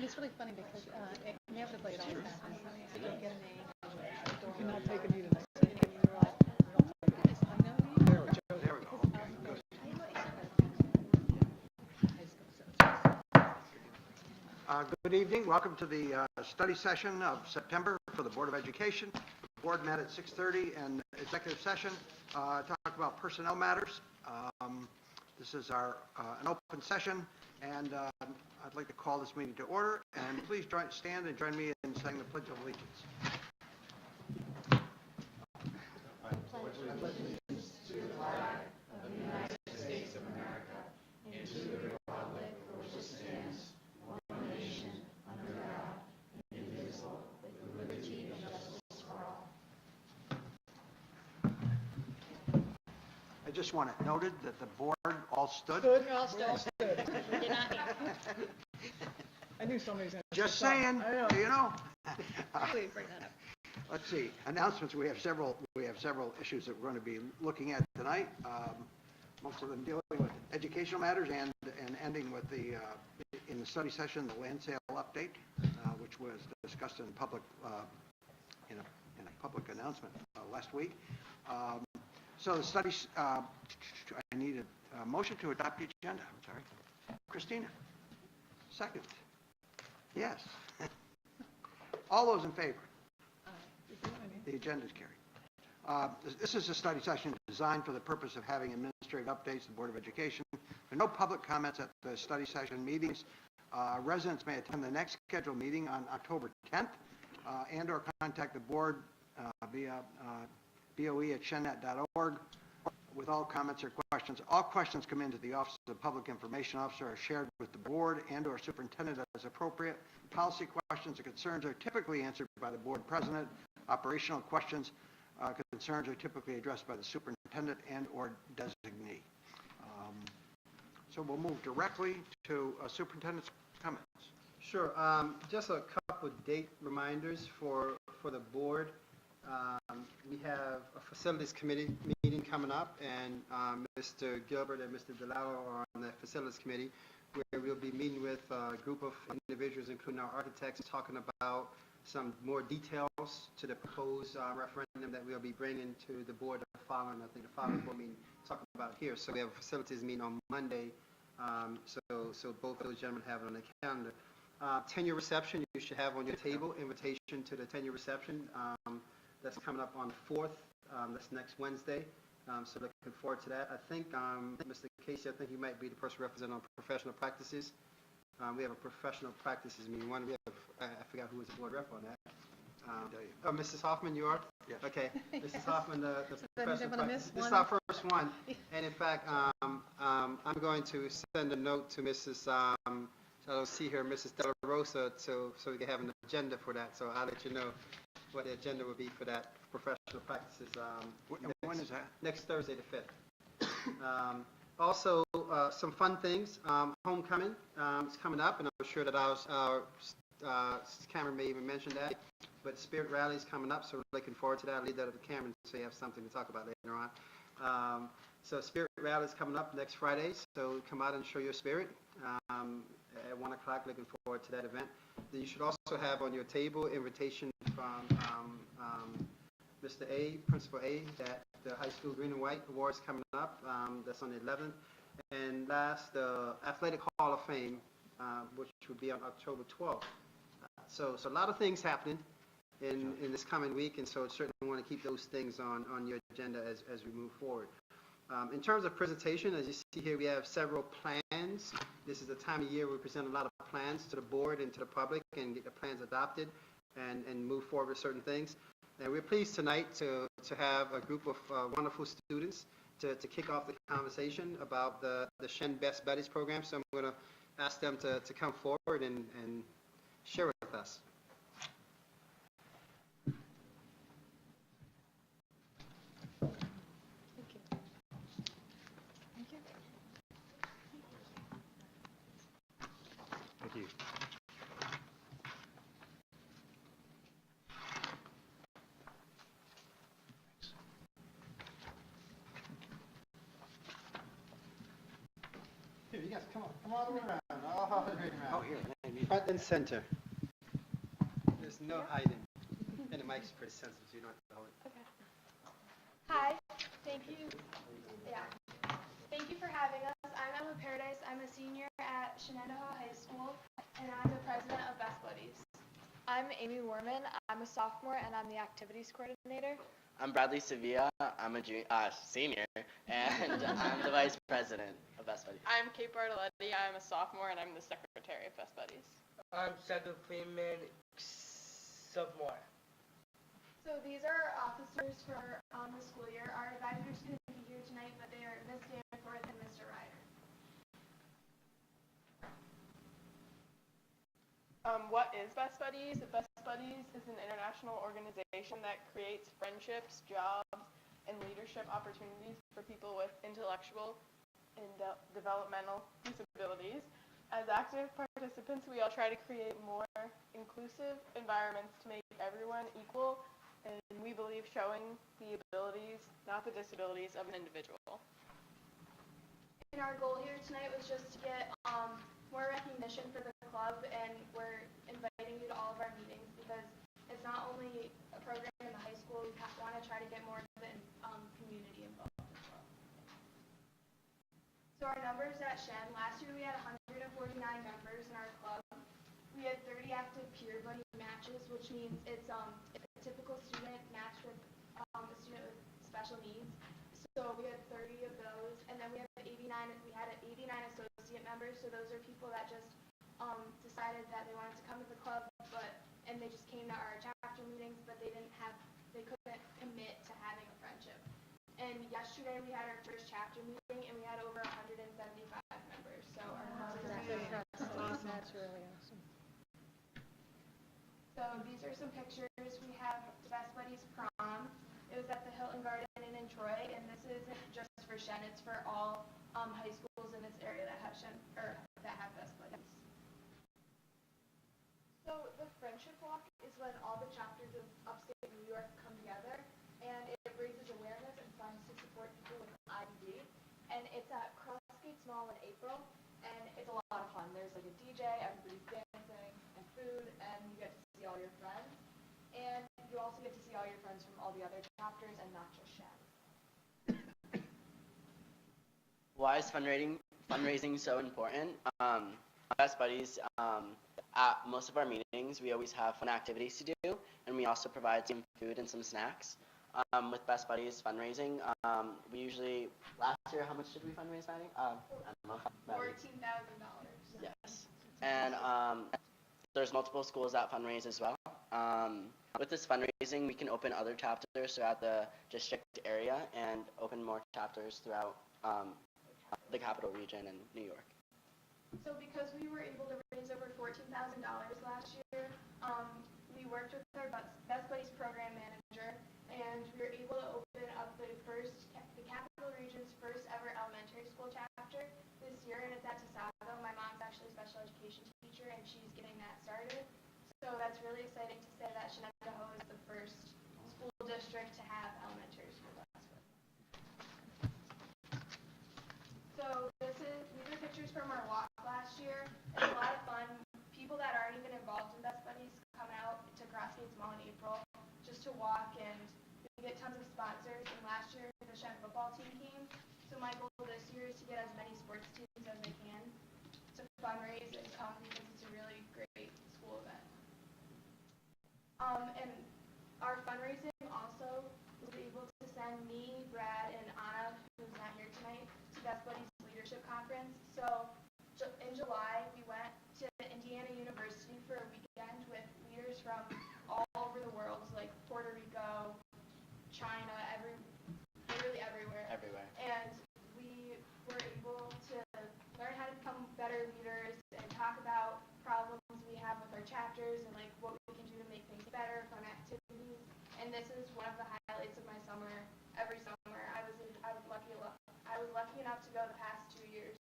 it's really funny because inevitably it always happens. I don't get a name. You cannot take a knee tonight. And you're like, oh my goodness, I know you. There we go. There we go. Okay, good. Good evening. Welcome to the study session of September for the Board of Education. The board met at 6:30 and executive session talk about personnel matters. This is an open session, and I'd like to call this meeting to order. And please stand and join me in saying the Pledge of Allegiance. I just want it noted that the board all stood. Good, all stood. We did not hear. I knew somebody was going to Just say something. saying, I know. you know. Please bring that up. Let's see, announcements. We have several issues that we're going to be looking at tonight. Most of them dealing with educational matters and ending with in the study session, the land sale update, which was discussed in public in a public announcement last week. So the studies, I need a motion to adopt the agenda. I'm sorry. Christina, second. Yes. All those in favor? The agenda is carried. This is a study session designed for the purpose of having administrative updates to the Board of Education. There are no public comments at the study session meetings. Residents may attend the next scheduled meeting on October 10th and or contact the board via boe@shennet.org with all comments or questions. All questions come into the Office of the Public Information Officer are shared with the board and or superintendent as appropriate. Policy questions or concerns are typically answered by the board president. Operational questions, concerns are typically addressed by the superintendent and or designee. So we'll move directly to superintendent's comments. Sure. Just a couple of date reminders for the board. We have a facilities committee meeting coming up, and Mr. Gilbert and Mr. DeLallo are on the facilities committee, where we'll be meeting with a group of individuals, including our architects, talking about some more details to the proposed referendum that we'll be bringing to the board the following board meeting, talking about here. So we have a facilities meeting on Monday, so both of those gentlemen have it on the calendar. Tenure reception, you should have on your table, invitation to the tenure reception. That's coming up on the 4th. That's next Wednesday. So looking forward to that. I think, Mr. Casey, I think you might be the person representing on professional practices. We have a professional practices meeting. One, we have, I forgot who was the board rep on that. Oh, Mrs. Hoffman, you are? Yes. Okay. Mrs. Hoffman, the professional practice. This is one? our first one. And in fact, I'm going to send a note to Mrs. I don't see her, Mrs. De La Rosa, so we can have an agenda for that. So I'll let you know what the agenda will be for that professional practices. When is that? Next Thursday, the 5th. Also, some fun things. Homecoming is coming up, and I'm sure that our Cameron may even mention that. But Spirit Rally is coming up, so we're looking forward to that. I'll leave that up to Cameron so you have something to talk about later on. So Spirit Rally is coming up next Friday, so come out and show your spirit at 1 o'clock. Looking forward to that event. Then you should also have on your table invitation from Mr. A, Principal A, that the High School Green and White Awards coming up. That's on the 11th. And last, the Athletic Hall of Fame, which will be on October 12th. So a lot of things happening in this coming week, and so certainly want to keep those things on your agenda as we move forward. In terms of presentation, as you see here, we have several plans. This is the time of year we present a lot of plans to the board and to the public and get the plans adopted and move forward with certain things. And we're pleased tonight to have a group of wonderful students to kick off the conversation about the Shen Best Buddies program. So I'm going to ask them to come forward and share with us. Thank you. Here, you guys, come on all the way around, all the way around. Oh, here, Front and center. There's no hiding. And the mic's pretty sensitive, so you don't have to hold it. Okay. Hi, thank you. Yeah. Thank you for having us. I'm Emma Paradise. I'm a senior at Shenendehowa High School, and I'm the president of Best Buddies. I'm Amy Warman. I'm a sophomore, and I'm the activities coordinator. I'm Bradley Sevilla. I'm a senior, and I'm the vice president of Best Buddies. I'm Kate Bartoletti. I'm a sophomore, and I'm the secretary of Best Buddies. I'm Samuel Freeman, sophomore. So these are our officers for the school year. Our advisors couldn't be here tonight, but they are Ms. Danforth and Mr. Ryder. What is Best Buddies? Best Buddies is an international organization that creates friendships, jobs, and leadership opportunities for people with intellectual and developmental disabilities. As active participants, we all try to create more inclusive environments to make everyone equal, and we believe showing the abilities, not the disabilities, of an individual. And our goal here tonight was just to get more recognition for the club, and we're inviting you to all of our meetings because it's not only a program in the high school, we want to try to get more of the community involved as well. So our numbers at Shen, last year we had 149 members in our club. We had 30 active peer buddy matches, which means it's a typical student matched with a student with special needs. So we had 30 of those, and then we had 89 associate members. So those are people that just decided that they wanted to come to the club, and they just came to our chapter meetings, but they couldn't commit to having a friendship. And yesterday we had our first chapter meeting, and we had over 175 members. So our numbers are really Awesome. That's really awesome. So these are some pictures. We have the Best Buddies prom. It was at the Hilton Garden Inn in Troy, and this isn't just for Shen, it's for all high schools in this area that have that have Best Buddies. So the Friendship Walk is when all the chapters of upstate New York come together, and it raises awareness and funds to support people with IBD. And it's at Crossgates Mall in April, and it's a lot of fun. There's like a DJ, everybody's dancing, and food, and you get to see all your friends. And you also get to see all your friends from all the other chapters and not just Shen. Why is fundraising so important? Best Buddies, at most of our meetings, we always have fun activities to do, and we also provide some food and some snacks. With Best Buddies fundraising, we usually, last year, how much did we fundraise, Maddie? I don't know. $14,000. Yes. And there's multiple schools that fundraise as well. With this fundraising, we can open other chapters throughout the district area and open more chapters throughout the capital region and New York. So because we were able to raise over $14,000 last year, we worked with our Best Buddies program manager, and we were able to open up the capital region's first ever elementary school chapter this year, and it's at Tasago. My mom's actually a special education teacher, and she's getting that started. So that's really exciting to say that Shenendehowa is the first school district to have elementary school Best Buddies. So these are pictures from our walk last year. It's a lot of fun. People that aren't even involved in Best Buddies come out to Crossgates Mall in April just to walk, and we get tons of sponsors. And last year the Shen football team came. So my goal this year is to get as many sports teams as I can to fundraise and come because it's a really great school event. And our fundraising also was able to send me, Brad, and Anna, who's not here tonight, to Best Buddies Leadership Conference. So in July, we went to Indiana University for a weekend with leaders from all over the world, like Puerto Rico, China, literally everywhere. Everywhere. And we were able to learn how to become better leaders and talk about problems we have with our chapters and like what we can do to make things better, fun activities. And this is one of the highlights of my summer. Every summer, I was lucky enough to go the past 2 years.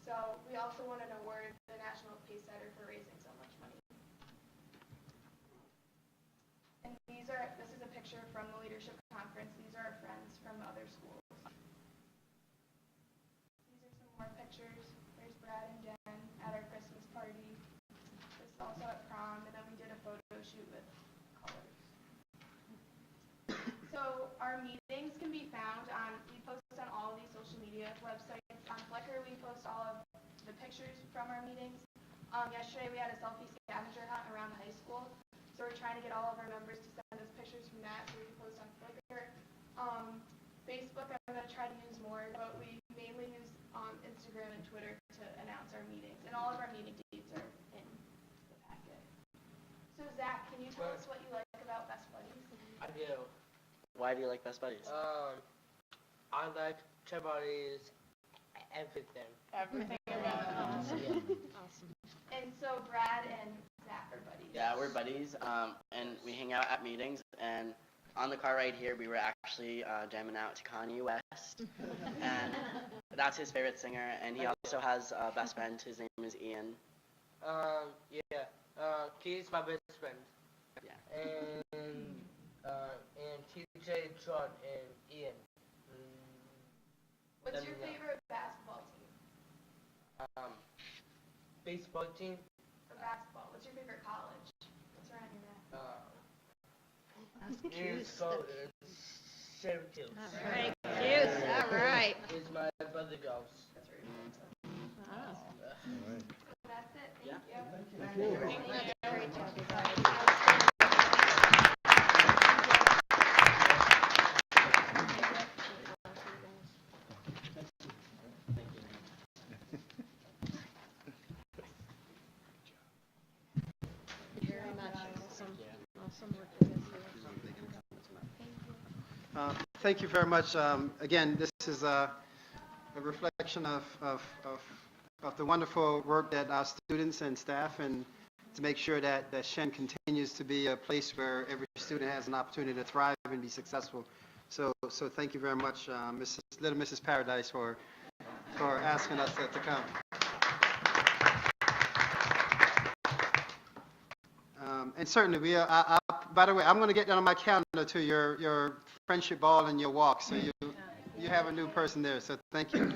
So we also won an award, the National Pace Setter, for raising so much money. And this is a picture from the leadership conference. These are our friends from other schools. These are some more pictures. There's Brad and Jen at our Christmas party. at prom, and then we did a photo shoot with colors. So our meetings can be found we post on all of these social media websites. On Flickr, we post all of the pictures from our meetings. Yesterday we had a selfie scavenger hunt around the high school, so we're trying to get all of our members to send us pictures from that so we can post on Flickr. Facebook I'm going to try to use more, but we mainly use Instagram and Twitter to announce our meetings, and all of our meeting dates are in the packet. So Zach, can you tell us what you like about Best Buddies? I do. Why do you like Best Buddies? I like everybody's everything. Everything about it. Awesome. And so Brad and Zach are buddies. Yeah, we're buddies, and we hang out at meetings, and on the car ride here, we were actually jamming out to Kanye West, and that's his favorite singer, and he also has a best friend. His name is Ian. Yeah. He's my best friend. Yeah. And TJ, John, and Ian. What's your favorite basketball team? Baseball team. Or basketball? What's your favorite college? What's around your neck? Is Syracuse. All right, cute. All right. Is my brother goes. That's where you're from. Wow. So that's it. Thank Yeah. you. Great job, you guys. Very much. Awesome work you guys do. Thank you very much. Again, this is a reflection of the wonderful work that our students and staff, and to make sure that Shen continues to be a place where every student has an opportunity to thrive and be successful. So thank you very much, Little Mrs. Paradise, for asking us to come. And certainly, by the way, I'm going to get that on my calendar to your friendship ball and your walk, so you have a new person there, so thank you.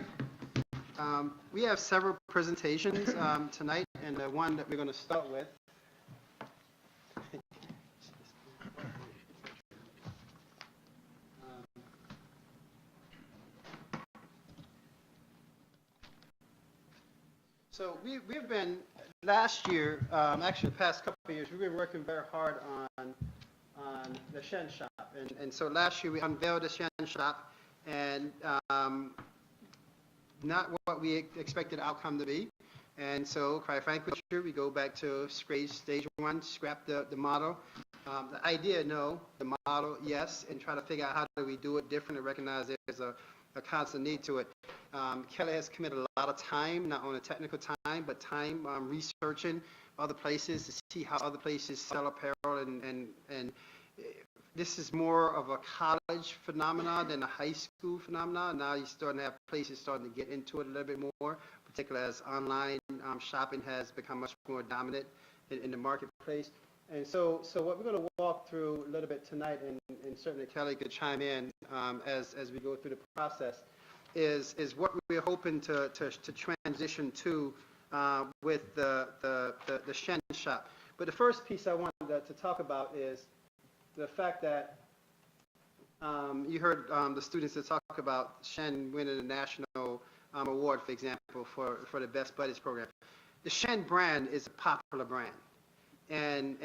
We have several presentations tonight, and the one that we're going to start with so we've been, last year, actually the past couple of years, we've been working very hard on the Shen Shop. And so last year we unveiled the Shen Shop, and not what we expected the outcome to be. And so, quite frankly, we go back to stage one, scrap the model. The idea, no. The model, yes. And try to figure out how do we do it different and recognize there's a constant need to it. Kelly has committed a lot of time, not only technical time, but time researching other places to see how other places sell apparel, and this is more of a college phenomenon than a high school phenomenon. Now you're starting to have places starting to get into it a little bit more, particularly as online shopping has become much more dominant in the marketplace. And so what we're going to walk through a little bit tonight, and certainly Kelly could chime in as we go through the process, is what we're hoping to transition to with the Shen Shop. But the first piece I wanted to talk about is the fact that you heard the students that talk about Shen winning a national award, for example, for the Best Buddies program. The Shan Brand is a popular brand. And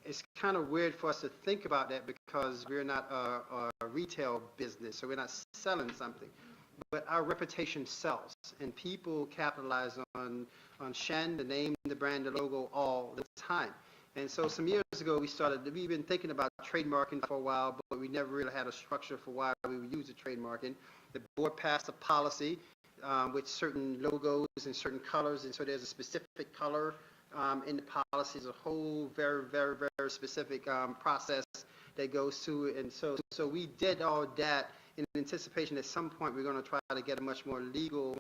it's kind of weird for us to think about that because we're not a retail business, so we're not selling something. But our reputation sells, and people capitalize on Shen, the name, the brand, the logo, all the time. And so some years ago, we've been thinking about trademarking for a while, but we never really had a structure for why we would use the trademarking. The board passed a policy with certain logos and certain colors, and so there's a specific color in the policy. There's a whole very, very, very specific process that goes to it. And so we did all that in anticipation at some point we're going to try to get a much more legal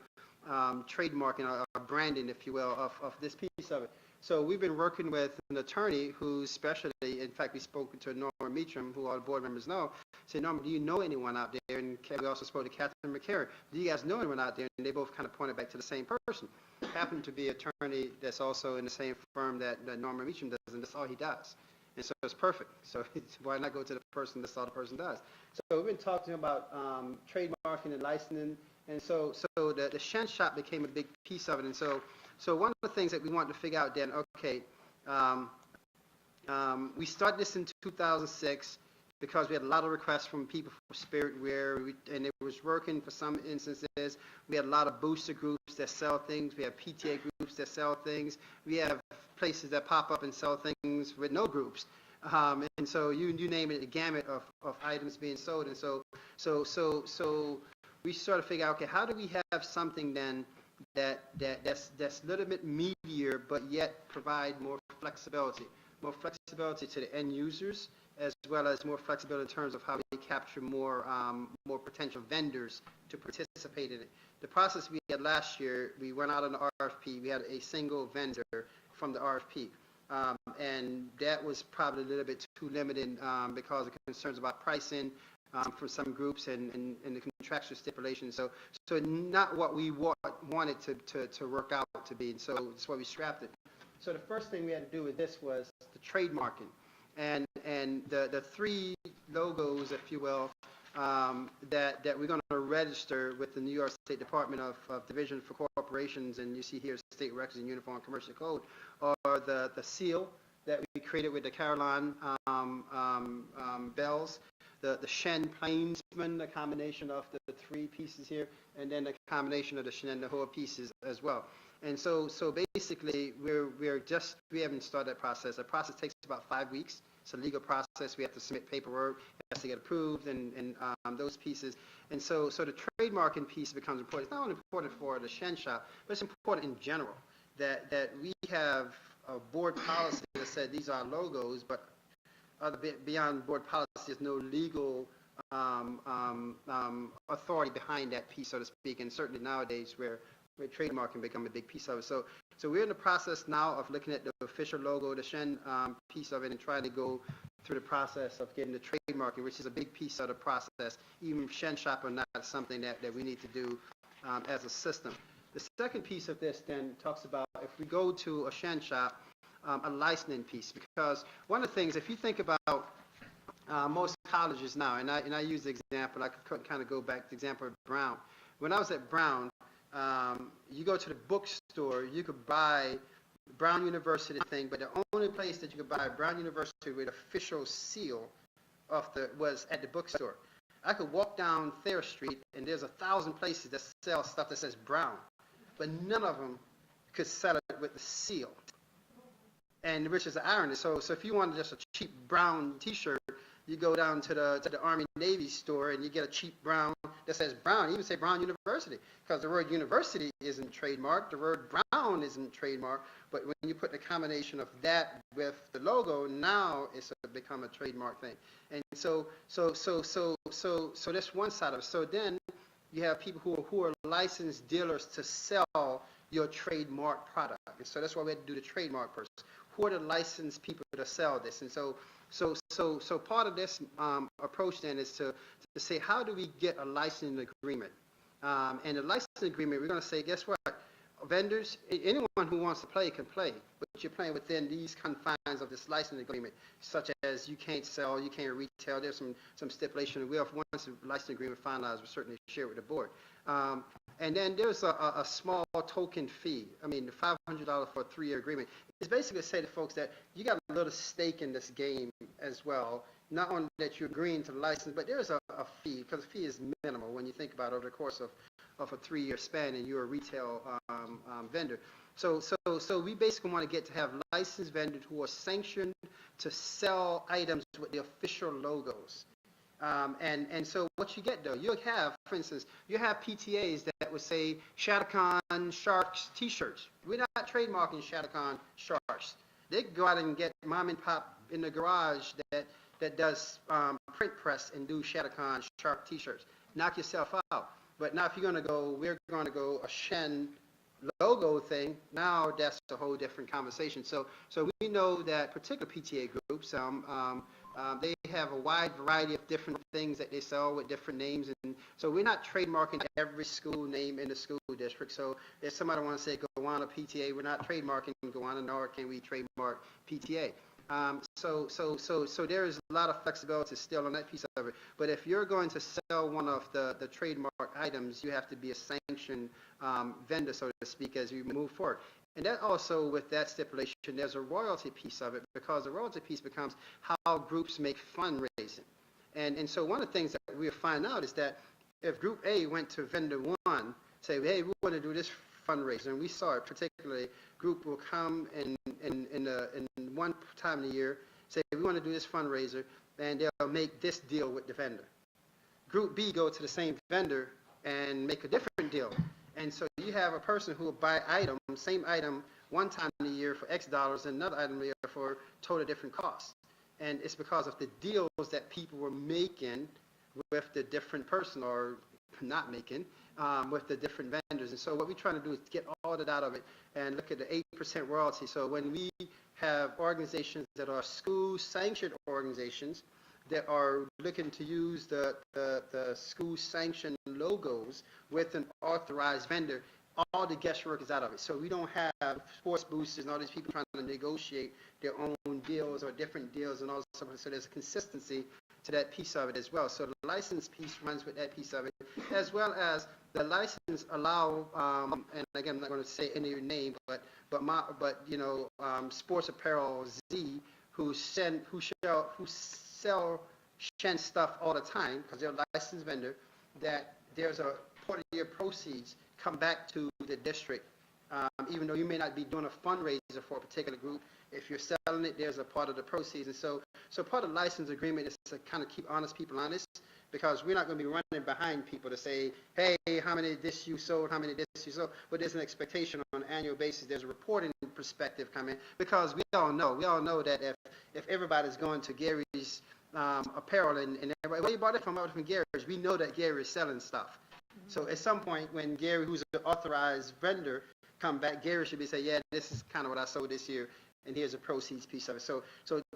trademarking or branding, if you will, of this piece of it. So we've been working with an attorney whose specialty, in fact, we spoke to Norma Meacham, who all the board members know, say, Norma, do you know anyone out there? And we also spoke to Catherine McCarry. Do you guys know anyone out there? And they both kind of pointed back to the same person. Happened to be an attorney that's also in the same firm that Norma Meacham does, and that's all he does. And so it's perfect. So why not go to the person that's all the person does? So we've been talking about trademarking and licensing. And so the Shen shop became a big piece of it. And so one of the things that we wanted to figure out then, okay, we started this in 2006 because we had a lot of requests from people for spirit wear, and it was working for some instances. We had a lot of booster groups that sell things. We have PTA groups that sell things. We have places that pop up and sell things with no groups. And so you name it, a gamut of items being sold. And so we sort of figure out, okay, how do we have something then that's a little bit meatier, but yet provide more flexibility to the end users, as well as more flexibility in terms of how we capture more potential vendors to participate in it. The process we had last year, we went out on the RFP. We had a single vendor from the RFP. And that was probably a little bit too limited because of concerns about pricing for some groups and the contractual stipulations. So not what we wanted to work out to be. And so that's why we scrapped it. So the first thing we had to do with this was the trademarking. And the three logos, if you will, that we're going to register with the New York State Department of Division for Corporations, and you see here State Records and Uniform Commercial Code, are the seal that we created with the Caroline bells, the Shen plainsman, the combination of the three pieces here, and then the combination of the Shenendehowa pieces as well. And so basically, we haven't started that process. The process takes about 5 weeks. It's a legal process. We have to submit paperwork. It has to get approved and those pieces. And so the trademarking piece becomes important. It's not only important for the Shen shop, but it's important in general that we have a board policy that said these are logos, but beyond board policy, there's no legal authority behind that piece, so to speak. And certainly nowadays, where trademark can become a big piece of it. So we're in the process now of looking at the official logo, the Shen piece of it, and trying to go through the process of getting the trademarking, which is a big piece of the process. Even Shen shop are not something that we need to do as a system. The second piece of this then talks about if we go to a Shen shop, a licensing piece, because one of the things, if you think about most colleges now, and I use the example, I could kind of go back to the example of Brown. When I was at Brown, you go to the bookstore, you could buy Brown University thing, but the only place that you could buy Brown University with official seal was at the bookstore. I could walk down Thayer Street, and there's 1,000 places that sell stuff that says Brown, but none of them could sell it with the seal. And which is the irony. So if you wanted just a cheap Brown T-shirt, you go down to the Army Navy store and you get a cheap Brown that says Brown. You even say Brown University, because the word university isn't trademarked, the word Brown isn't trademarked. But when you put the combination of that with the logo, now it's become a trademark thing. And so that's one side of it. So then you have people who are licensed dealers to sell your trademark product. And so that's why we had to do the trademark first. Who are the licensed people to sell this? And so part of this approach then is to say, how do we get a licensing agreement? And the licensing agreement, we're going to say, guess what? Vendors, anyone who wants to play can play, but you're playing within these confines of this licensing agreement, such as you can't sell, you can't retail. There's some stipulation. Once the licensing agreement finalized, we'll certainly share it with the board. And then there's a small token fee. I mean, the $500 for a 3-year agreement. It's basically to say to folks that you got a little stake in this game as well. Not only that you're agreeing to the license, but there's a fee, because the fee is minimal when you think about it over the course of a 3-year span, and you're a retail vendor. So we basically want to get to have licensed vendors who are sanctioned to sell items with the official logos. And so what you get, though, you'll have, for instance, you have PTAs that would say Shattercon Sharks T-shirts. We're not trademarking Shattercon Sharks. They go out and get mom and pop in the garage that does print press and do Shattercon Shark T-shirts. Knock yourself out. But now if we're going to go a Shen logo thing, now that's a whole different conversation. So we know that particular PTA groups, they have a wide variety of different things that they sell with different names. And so we're not trademarking every school name in the school district. So if somebody wants to say Gowanus PTA, we're not trademarking Gowanus, nor can we trademark PTA. So there is a lot of flexibility still on that piece of it. But if you're going to sell one of the trademark items, you have to be a sanctioned vendor, so to speak, as you move forward. And that also, with that stipulation, there's a royalty piece of it, because the royalty piece becomes how groups make fundraising. And so one of the things that we'll find out is that if Group A went to vendor one, say, hey, we want to do this fundraiser, and we saw it particularly, group will come in one time of the year, say, we want to do this fundraiser, and they'll make this deal with the vendor. Group B go to the same vendor and make a different deal. And so you have a person who will buy same item one time a year for X dollars and another item a year for totally different costs. And it's because of the deals that people were making with the different person, or not making, with the different vendors. And so what we're trying to do is get all that out of it and look at the 8% royalty. So when we have organizations that are school-sanctioned organizations that are looking to use the school-sanctioned logos with an authorized vendor, all the guesswork is out of it. So we don't have sports boosters and all these people trying to negotiate their own deals or different deals and all stuff. So there's a consistency to that piece of it as well. So the license piece runs with that piece of it, as well as the license allow, and again, I'm not going to say any name, but Sports Apparel Z, who sell Shen stuff all the time, because they're a licensed vendor, that there's a part of your proceeds come back to the district. Even though you may not be doing a fundraiser for a particular group, if you're selling it, there's a part of the proceeds. And so part of the license agreement is to kind of keep honest people honest, because we're not going to be running behind people to say, hey, how many of this you sold, how many of this you sold, but there's an expectation on an annual basis. There's a reporting perspective coming, because we all know that if everybody's going to Gary's apparel and everybody, where you bought it from? I bought it from Gary's. We know that Gary is selling stuff. So at some point, when Gary, who's an authorized vendor, come back, Gary should be saying, yeah, this is kind of what I sold this year, and here's a proceeds piece of it. So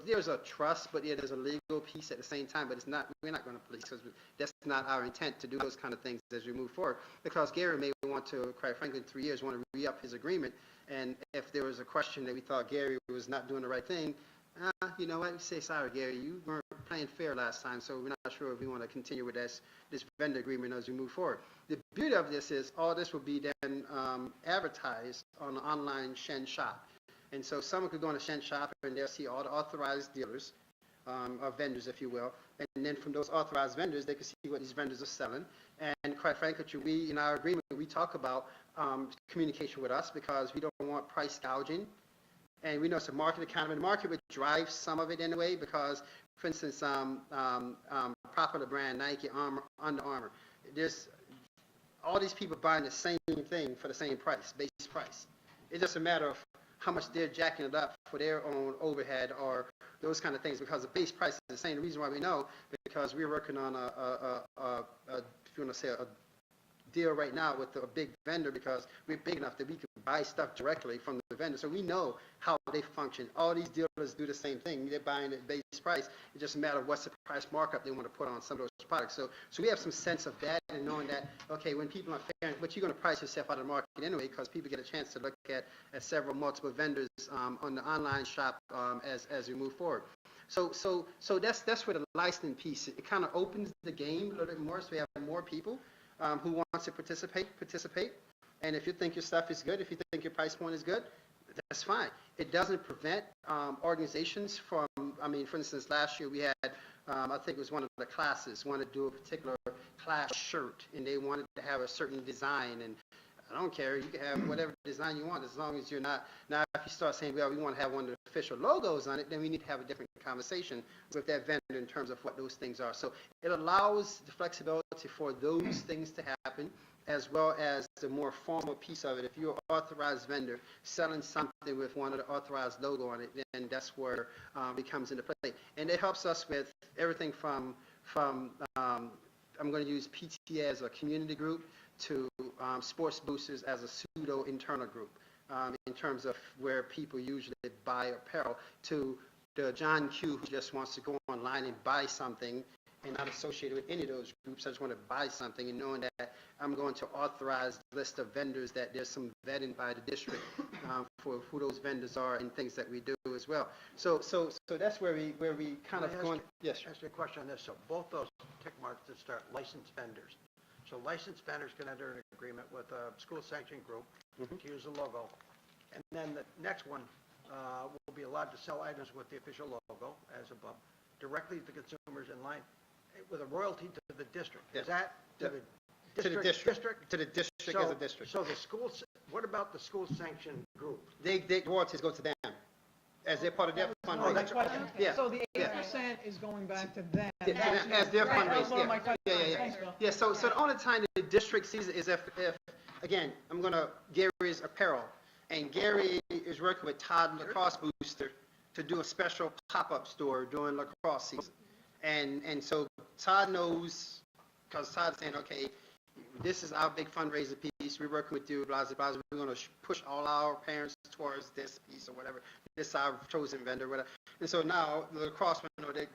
there's a trust, but yeah, there's a legal piece at the same time, but we're not going to police, because that's not our intent to do those kind of things as we move forward, because Gary may want to, quite frankly, in 3 years, want to re-up his agreement, and if there was a question that we thought Gary was not doing the right thing, you know what, we say, sorry, Gary, you weren't playing fair last time, so we're not sure if we want to continue with this vendor agreement as we move forward. The beauty of this is all this will be then advertised on the online Shen shop. And so someone could go on a Shen shop and they'll see all the authorized dealers, or vendors, if you will. And then from those authorized vendors, they can see what these vendors are selling. And quite frankly, we, in our agreement, we talk about communication with us, because we don't want price gouging. And we know it's a market economy. The market would drive some of it anyway, because, for instance, popular brand, Nike, Under Armour, there's all these people buying the same thing for the same price, base price. It's just a matter of how much they're jacking it up for their own overhead or those kind of things, because the base price is the same. The reason why we know, because we're working on if you want to say a deal right now with a big vendor, because we're big enough that we can buy stuff directly from the vendor. So we know how they function. All these dealers do the same thing. They're buying at base price. It's just a matter of what's the price markup they want to put on some of those products. So we have some sense of that, and knowing that, okay, when people are fair, but you're going to price yourself out of the market anyway, because people get a chance to look at several multiple vendors on the online shop as we move forward. So that's where the licensing piece, it kind of opens the game a little bit more, so we have more people who wants to participate. And if you think your stuff is good, if you think your price point is good, that's fine. It doesn't prevent organizations from, for instance, last year we had, I think it was one of the classes, wanted to do a particular class shirt, and they wanted to have a certain design, and I don't care, you can have whatever design you want, as long as you're not, now if you start saying, well, we want to have one of the official logos on it, then we need to have a different conversation with that vendor in terms of what those things are. So it allows the flexibility for those things to happen, as well as the more formal piece of it. If you're an authorized vendor selling something with one of the authorized logo on it, then that's where it comes into play. And it helps us with everything from I'm going to use PTA as a community group to sports boosters as a pseudo internal group, in terms of where people usually buy apparel, to the John Q who just wants to go online and buy something and not associated with any of those groups. I just want to buy something and knowing that I'm going to authorized list of vendors, that there's some vetting by the district for who those vendors are and things that we do as well. So that's where we kind of going. Yes, sir. Ask you a question on this. So both those tick marks that start licensed vendors. So licensed vendors can enter an agreement with a school sanctioned group to use the logo. And then the next one will be allowed to sell items with the official logo, as above, directly to consumers in line with a royalty to the district. Is that to the district? To the district as a district. So the schools, what about the school sanctioned group? They royalties go to them as they're part of their Oh, fundraising. that's right. Yeah. So the 8% is going back to them. Yeah, as their Right, that was fundraising. one of my questions. Yeah. Thanks, Bill. Yeah, so the only time the district sees it is if again, Gary's Apparel, and Gary is working with Todd Lacrosse Booster to do a special pop-up store during lacrosse season. And so Todd knows, because Todd's saying, okay, this is our big fundraiser piece, we're working with you, blah, blah, blah, we're going to push all our parents towards this piece or whatever, this is our chosen vendor, whatever. And so now the lacrosse,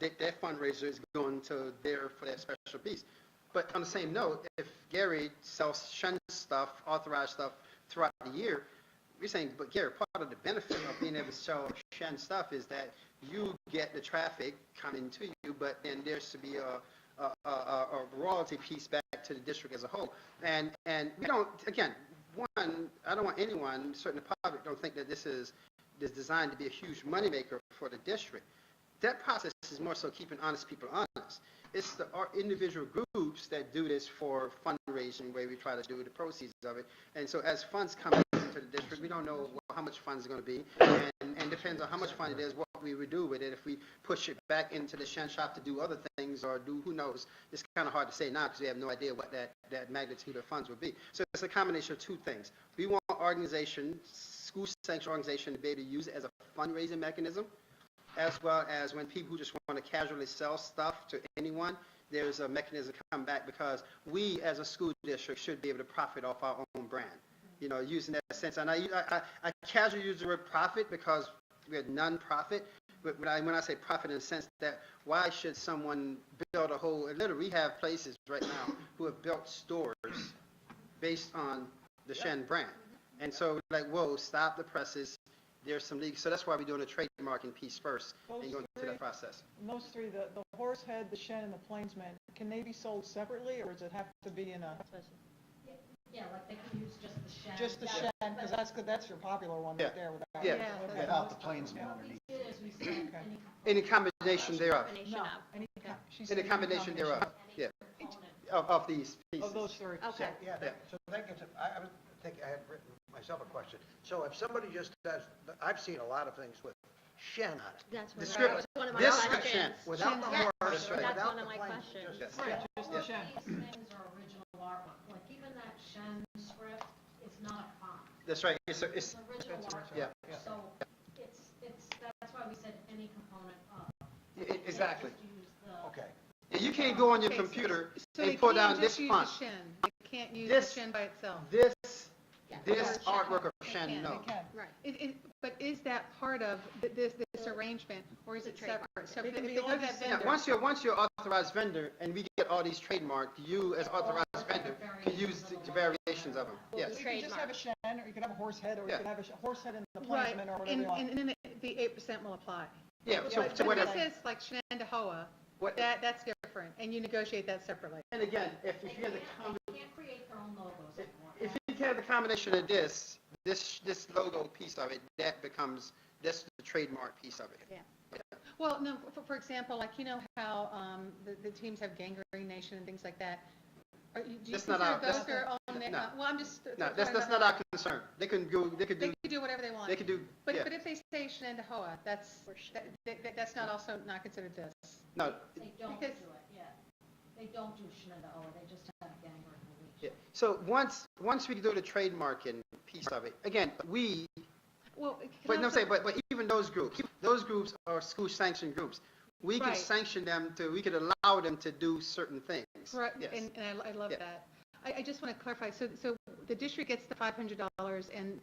their fundraiser is going to there for that special piece. But on the same note, if Gary sells Shen stuff, authorized stuff throughout the year, we're saying, but Gary, part of the benefit of being able to sell Shen stuff is that you get the traffic coming to you, but then there's to be a royalty piece back to the district as a whole. And we don't, again, I don't want anyone, certainly the public, don't think that this is designed to be a huge moneymaker for the district. That process is more so keeping honest people honest. It's our individual groups that do this for fundraising, where we try to do the proceeds of it. And so as funds come into the district, we don't know how much funds are going to be, and depends on how much fund it is, what we would do with it. If we push it back into the Shen shop to do other things or do who knows, it's kind of hard to say now because we have no idea what that magnitude of funds would be. So it's a combination of two things. We want school sanctioned organization to be able to use it as a fundraising mechanism, as well as when people who just want to casually sell stuff to anyone, there's a mechanism to come back because we as a school district should be able to profit off our own brand, using that sense. And I casually use the word profit because we're non-profit, but when I say profit in the sense that why should someone build a whole, literally we have places right now who have built stores based on the Shan brand. And so like, whoa, stop the presses. There's some legal, so that's why we're doing a trademarking piece first and going through that process. Those three, the horse head, the Shen, and the plainsman, can they be sold separately, or does it have to be in a? Yeah, like they could use just the Shen. Just the Shen, because that's your popular one right there. Without, Yeah. Without the plainsman What we underneath. did is we said Okay. Any combination thereoff. combination No, of. any, Okay. she Any said any combination thereof. Yeah. Component. Of these pieces. Of those three. Okay. So that gives it, I think I had written myself a question. So if somebody just does, I've seen a lot of things with Shen on it. That's The what strip- that was one of my this questions. Shen. Without the Yes, horse, that's right. that's without one of the my plainsman, questions. just- Right, just the All Shen. these things are original artwork, like even that Shen script, it's not a font. That's right. It's It's original artwork. yeah. So that's why we said any component of. Exactly. Just use the. Okay. You can't go on your Okay, so- computer So and they pull can't down just this use font. the Shen. They can't use This- the Shen by itself. This Yeah. artwork of They Shen, can, no. They can. Right. But is that part of this arrangement, or is it separate? So They if can they be go to all that these- vendor. Yeah, once you're authorized vendor and we get all these trademarked, you as authorized vendor can use the variations of them. Yes. You can just have a Shen, or you can have a horse head, or you Yeah. can have a horse head and the Right, plainsman, or whatever and you want. then the 8% will apply. Yeah, so But if whatever. it says like Shenendehowa, What- that's different, and you negotiate that separately. And again, if you have They the can't create their own logos anymore. if you have the combination of this logo piece of it, that's the trademark piece of it. Well, no, for example, like, you know how the teams have Gangrene Nation and things like that? Do you That's not consider our- those that's- their own? no. Well, I'm just. No, that's not our concern. They could They could do whatever they want. But yeah. if they say Shenendehowa, that's not also not considered this. No, They don't do Because- it, yeah. They don't do Shenendehowa, they just have Gangrene and yeah. Leash. So once we do the trademarking piece of it, again, Well, but no, but even those groups are school sanctioned groups. We can Right. sanction them we could allow them to do certain things. Right, Yes. and I love Yeah. that. I just want to clarify, so the district gets the $500 and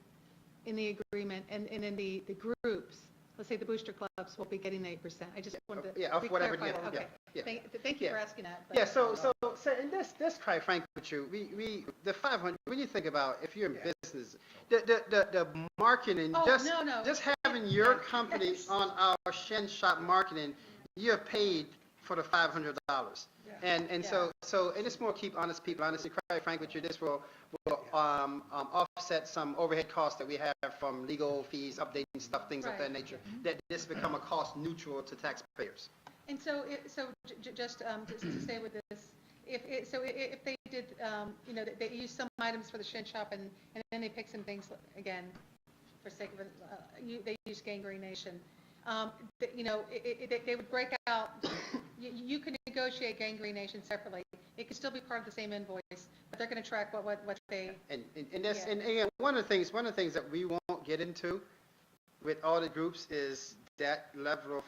in the agreement, and then the groups let's say the booster clubs will be getting 8%. I just wanted to Yeah, of whatever, clarify yeah, that. Okay. yeah. Thank you Yeah. for asking that. but- Yeah, so in this, quite frank with you, the 500, when you think about, if you're in business, the marketing, Oh, just, no. just having your company on our Shen Shop marketing, you're paid for the $500. And so, and it's more keep honest people honest, and quite frank with you, this will offset some overhead costs that we have from legal fees, updating stuff, things of that nature, that this become a cost neutral to taxpayers. And so, just to stay with this, if they did, they use some items for the Shen Shop and then they pick some things, again, for sake of it, they use Gangrene Nation, they would break out, you could negotiate Gangrene Nation separately. It could still be part of the same invoice, but they're going to track what they. And again, one of the things that we won't get into with all the groups is that level of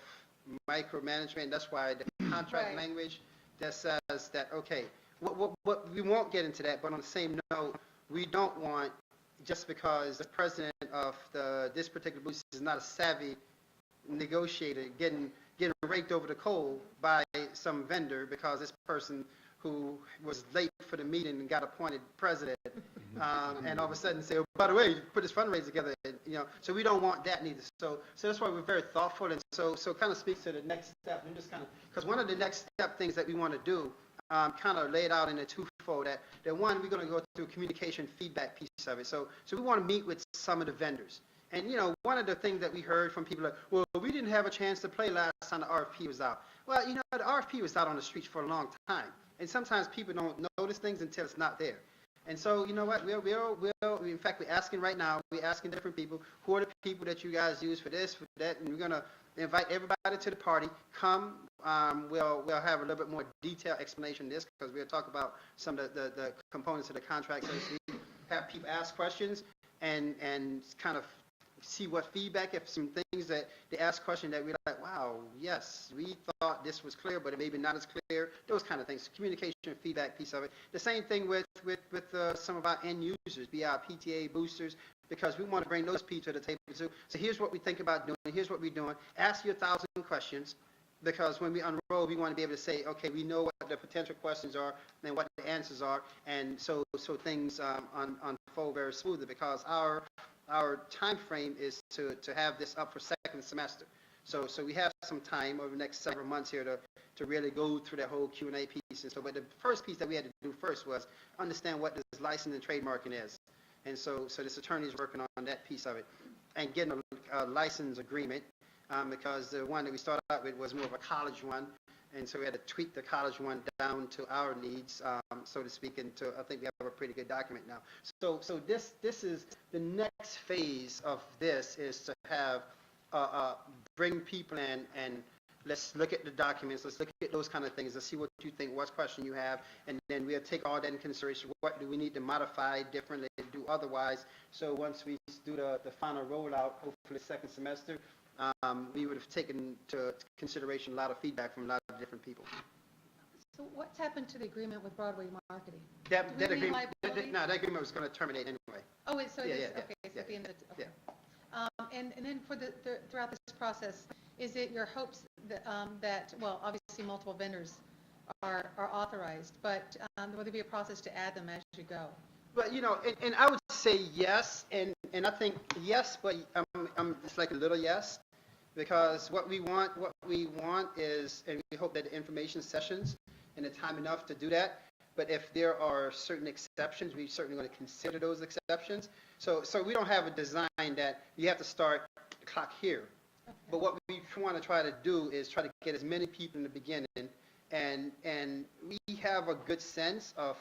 micromanagement. That's why the contract language that says that, okay, what we won't get into that, but on the same note, we don't want, just because the president of this particular booth is not a savvy negotiator, getting raked over the coal by some vendor because this person who was late for the meeting and got appointed president, and all of a sudden say, oh, by the way, you put this fundraiser together, so we don't want that neither. So that's why we're very thoughtful, and so kind of speaks to the next step, and just kind of, because one of the next step things that we want to do, kind of laid out in a twofold, that one, we're going to go through communication feedback piece of it. So we want to meet with some of the vendors. And, one of the things that we heard from people like, well, we didn't have a chance to play last time the RFP was out. Well, the RFP was out on the streets for a long time. And sometimes people don't notice things until it's not there. And so, you know what, in fact, we're asking right now, we're asking different people, who are the people that you guys use for this, for that, and we're going to invite everybody to the party. Come, we'll have a little bit more detailed explanation of this, because we'll talk about some of the components of the contract, so to speak, have people ask questions, and kind of see what feedback, if some things that they ask questions that we're like, wow, yes, we thought this was clear, but it may be not as clear, those kind of things, communication feedback piece of it. The same thing with some of our end users, be our PTA boosters, because we want to bring those people to the table too. So here's what we think about doing, here's what we're doing. Ask you 1,000 questions, because when we unroll, we want to be able to say, okay, we know what the potential questions are and what the answers are, and so things unfold very smoothly, because our time frame is to have this up for second semester. So we have some time over the next several months here to really go through that whole Q&A piece. And so, but the first piece that we had to do first was understand what this license and trademarking is. And so this attorney is working on that piece of it and getting a license agreement, because the one that we started out with was more of a college one. And so we had to tweak the college one down to our needs, so to speak, and I think we have a pretty good document now. So this is the next phase of this, is to have, bring people in and let's look at the documents, let's look at those kind of things, let's see what you think, what question you have, and then we'll take all that in consideration. What do we need to modify differently, do otherwise? So once we do the final rollout, hopefully second semester, we would have taken to consideration a lot of feedback from a lot of different people. So what's happened to the agreement with Broadway Marketing? That Do we have any agreement, liability? that agreement was going to terminate anyway. Oh, so it is, Yeah, okay, so at the end of it, okay. Yeah. And then for throughout this process, is it your hopes that, well, obviously multiple vendors are authorized, but will there be a process to add them as you go? Well, and I would say yes, and I think yes, but it's like a little yes, because what we want is, and we hope that the information sessions and the time enough to do that, but if there are certain exceptions, we're certainly going to consider those exceptions. So we don't have a design that you have to start the clock here. Okay. But what we want to try to do is try to get as many people in the beginning, and we have a good sense of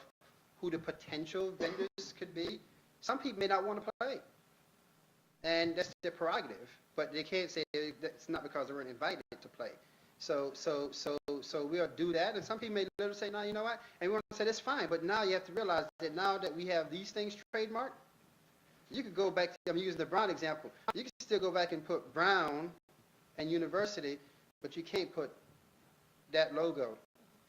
who the potential vendors could be. Some people may not want to play, and that's their prerogative, but they can't say that's not because they weren't invited to play. So we'll do that, and some people may literally say, no, you know what, and we want to say that's fine, but now you have to realize that now that we have these things trademarked, you could go back to, I'm using the Brown example, you can still go back and put Brown and University, but you can't put that logo,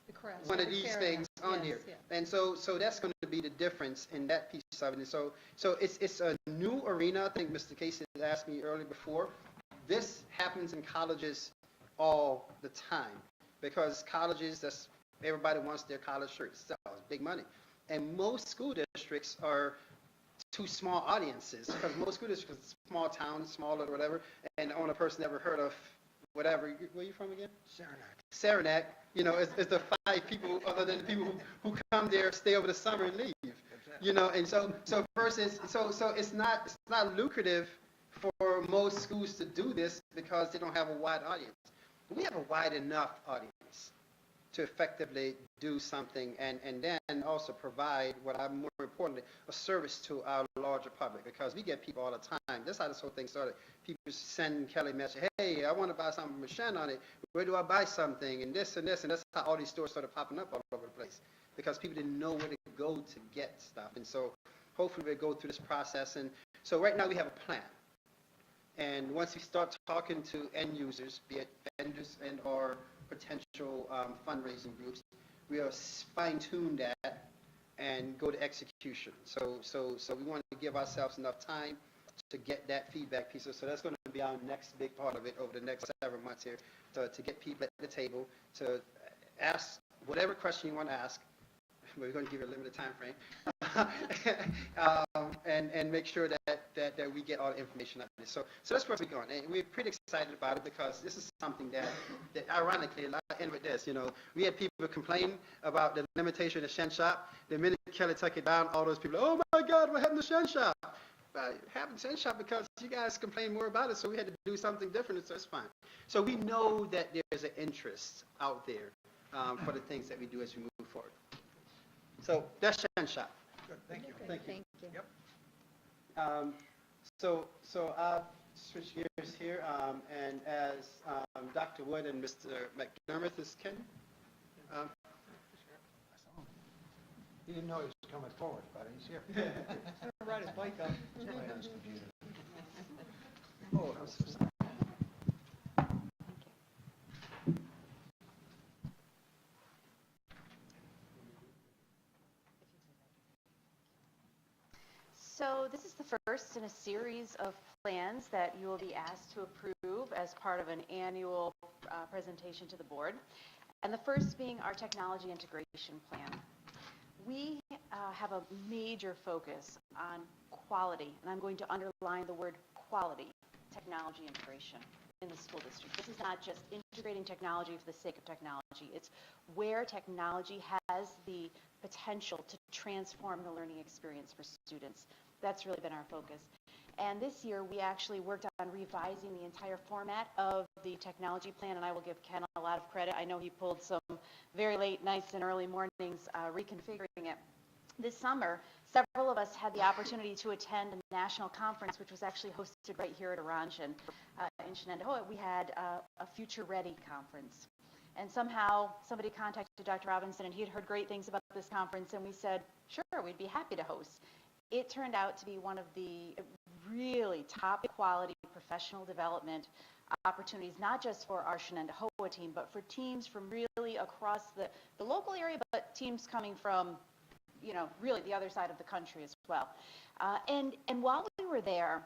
The crest, one of the these carrier. things on here. Yeah. And so that's going to be the difference in that piece of it. And so it's a new arena. I think Mr. Casey asked me earlier before, This happens in colleges all the time because colleges, everybody wants their college shirt to sell. It's big money. And most school districts are too small audiences because most school districts are small towns, small or whatever, and the only person ever heard of whatever. Where are you from again? Saranac. You know, is the 5 people other than the people who come there, stay over the summer and leave. You know, and so versus so it's not lucrative for most schools to do this because they don't have a wide audience. We have a wide enough audience to effectively do something and then also provide what I'm more importantly, a service to our larger public because we get people all the time. That's how this whole thing started. People send Kelly a message, hey, I want to buy something from Shan on it. Where do I buy something? And this and this. And that's how all these stores started popping up all over the place because people didn't know where to go to get stuff. And so hopefully we'll go through this process. And so right now we have a plan. And once we start talking to end users, be it vendors and or potential fundraising groups, we are fine-tune that and go to execution. So we want to give ourselves enough time to get that feedback piece. So that's going to be our next big part of it over the next several months here, to get people at the table, to ask whatever question you want to ask. We're going to give you a limited time frame, and make sure that we get all the information out of this. So that's where we're going, and we're pretty excited about it because this is something that ironically, I'll end with this. You know, we had people complain about the limitation of Shen Shop. The minute Kelly took it down, all those people, oh my God, what happened to Shen Shop? It happened to Shen Shop because you guys complained more about it, so we had to do something different. So it's fine. So we know that there's an interest out there for the things that we do as we move forward. So that's Shen Shop. Good, thank you. Thank you. Yep. So I'll switch gears here, and as Dr. Wood and Mr. McDermott is Ken. He didn't know he was coming forward, but he's here. I'm gonna ride his bike up. Oh, I'm so sorry. So this is the first in a series of plans that you will be asked to approve as part of an annual presentation to the board. And the first being our technology integration plan. We have a major focus on quality, and I'm going to underline the word quality technology integration in the school district. This is not just integrating technology for the sake of technology. It's where technology has the potential to transform the learning experience for students. That's really been our focus. And this year, we actually worked on revising the entire format of the technology plan, and I will give Ken a lot of credit. I know he pulled some very late nights and early mornings reconfiguring it. This summer, several of us had the opportunity to attend a national conference, which was actually hosted right here at Orangen in Shenendehowa. We had a Future Ready conference. And somehow somebody contacted Dr. Robinson, and he had heard great things about this conference, and we said, sure, we'd be happy to host. It turned out to be one of the really top quality professional development opportunities, not just for our Shenendehowa team, but for teams from really across the local area, but teams coming from, you know, really the other side of the country as well. And while we were there,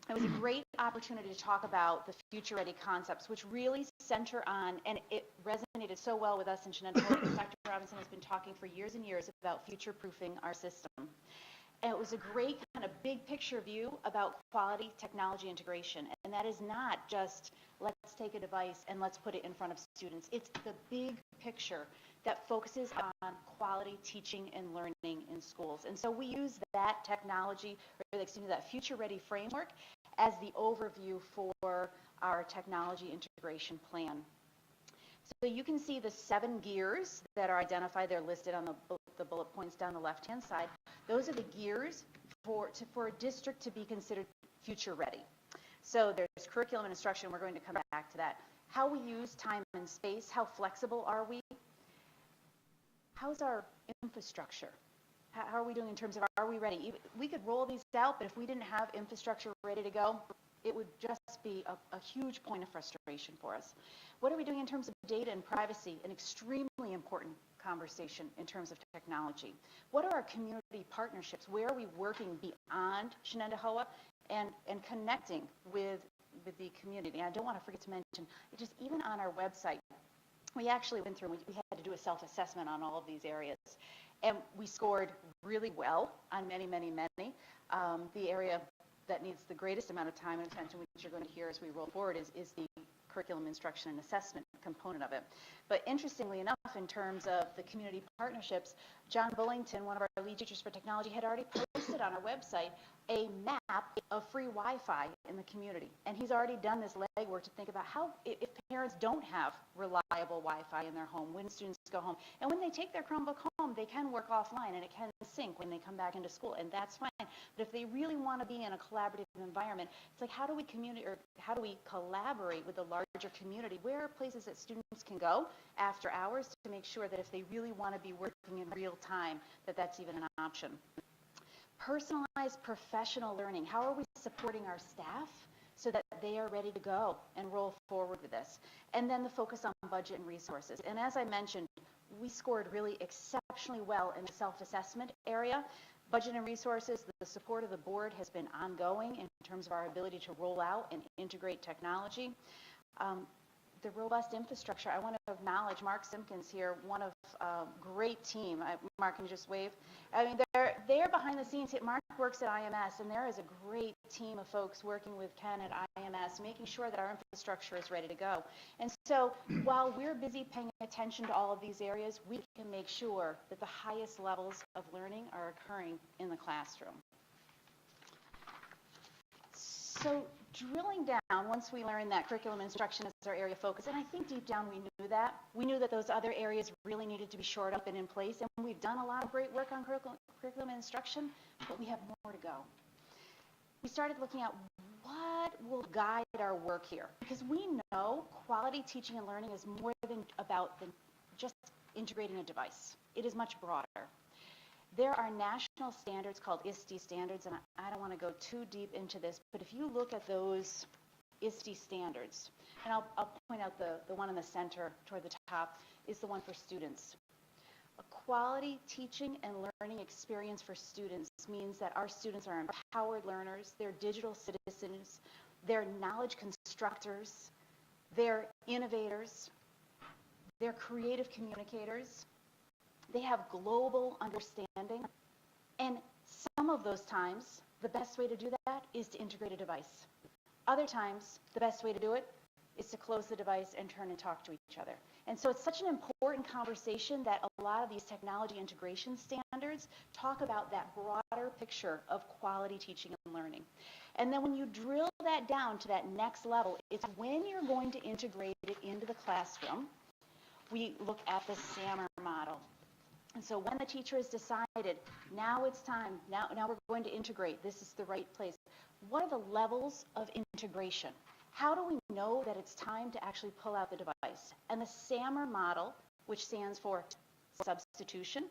it was a great opportunity to talk about the Future Ready concepts, which really center on, and it resonated so well with us in Shenendehowa because Dr. Robinson has been talking for years and years about future-proofing our system. And it was a great kind of big picture view about quality technology integration. And that is not just let's take a device and let's put it in front of students. It's the big picture that focuses on quality teaching and learning in schools. And so we use that technology, or excuse me, that Future Ready framework as the overview for our technology integration plan. So you can see the 7 gears that are identified. They're listed on the bullet points down the left-hand side. Those are the gears for a district to be considered future ready. So there's curriculum and instruction. We're going to come back to that. How we use time and space. How flexible are we? How's our infrastructure? How are we doing in terms of are we ready? We could roll these out, but if we didn't have infrastructure ready to go, it would just be a huge point of frustration for us. What are we doing in terms of data and privacy? An extremely important conversation in terms of technology. What are our community partnerships? Where are we working beyond Shenendehowa and connecting with with the community. And I don't want to forget to mention, just even on our website, we actually went through and we had to do a self-assessment on all of these areas. And we scored really well on many, many, many. The area that needs the greatest amount of time and attention, which you're going to hear as we roll forward, is the curriculum instruction and assessment component of it. But interestingly enough, in terms of the community partnerships, John Bullington, one of our lead teachers for technology, had already posted on our website a map of free Wi-Fi in the community. And he's already done this legwork to think about how, if parents don't have reliable Wi-Fi in their home, when students go home, and when they take their Chromebook home, they can work offline and it can sync when they come back into school, and that's fine. But if they really want to be in a collaborative environment, it's like, how do we collaborate with the larger community? Where are places that students can go after hours to make sure that if they really want to be working in real time, that that's even an option? Personalized professional learning. How are we supporting our staff so that they are ready to go and roll forward with this? And then the focus on budget and resources. And as I mentioned, we scored really exceptionally well in the self-assessment area. Budget and resources, the support of the board has been ongoing in terms of our ability to roll out and integrate technology. The robust infrastructure, I want to acknowledge Mark Simpkins here, one of great team. Mark, can you just wave? I mean, they're behind the scenes. Mark works at IMS, and there is a great team of folks working with Ken at IMS, making sure that our infrastructure is ready to go. And so while we're busy paying attention to all of these areas, we can make sure that the highest levels of learning are occurring in the classroom. So drilling down, once we learned that curriculum instruction is our area of focus, and I think deep down we knew that. We knew that those other areas really needed to be shored up and in place, and we've done a lot of great work on curriculum instruction, but we have more to go. We started looking at what will guide our work here, because we know quality teaching and learning is more than about just integrating a device. It is much broader. There are national standards called ISTE standards, and I don't want to go too deep into this, but if you look at those ISTE standards, and I'll point out the one in the center toward the top is the one for students. A quality teaching and learning experience for students means that our students are empowered learners, they're digital citizens, they're knowledge constructors, they're innovators, they're creative communicators, they have global understanding, and some of those times, the best way to do that is to integrate a device. Other times, the best way to do it is to close the device and turn and talk to each other. And so it's such an important conversation that a lot of these technology integration standards talk about that broader picture of quality teaching and learning. And then when you drill that down to that next level, it's when you're going to integrate it into the classroom, we look at the SAMR model. And so when the teacher has decided, now it's time, now we're going to integrate, this is the right place, what are the levels of integration? How do we know that it's time to actually pull out the device? And the SAMR model, which stands for substitution,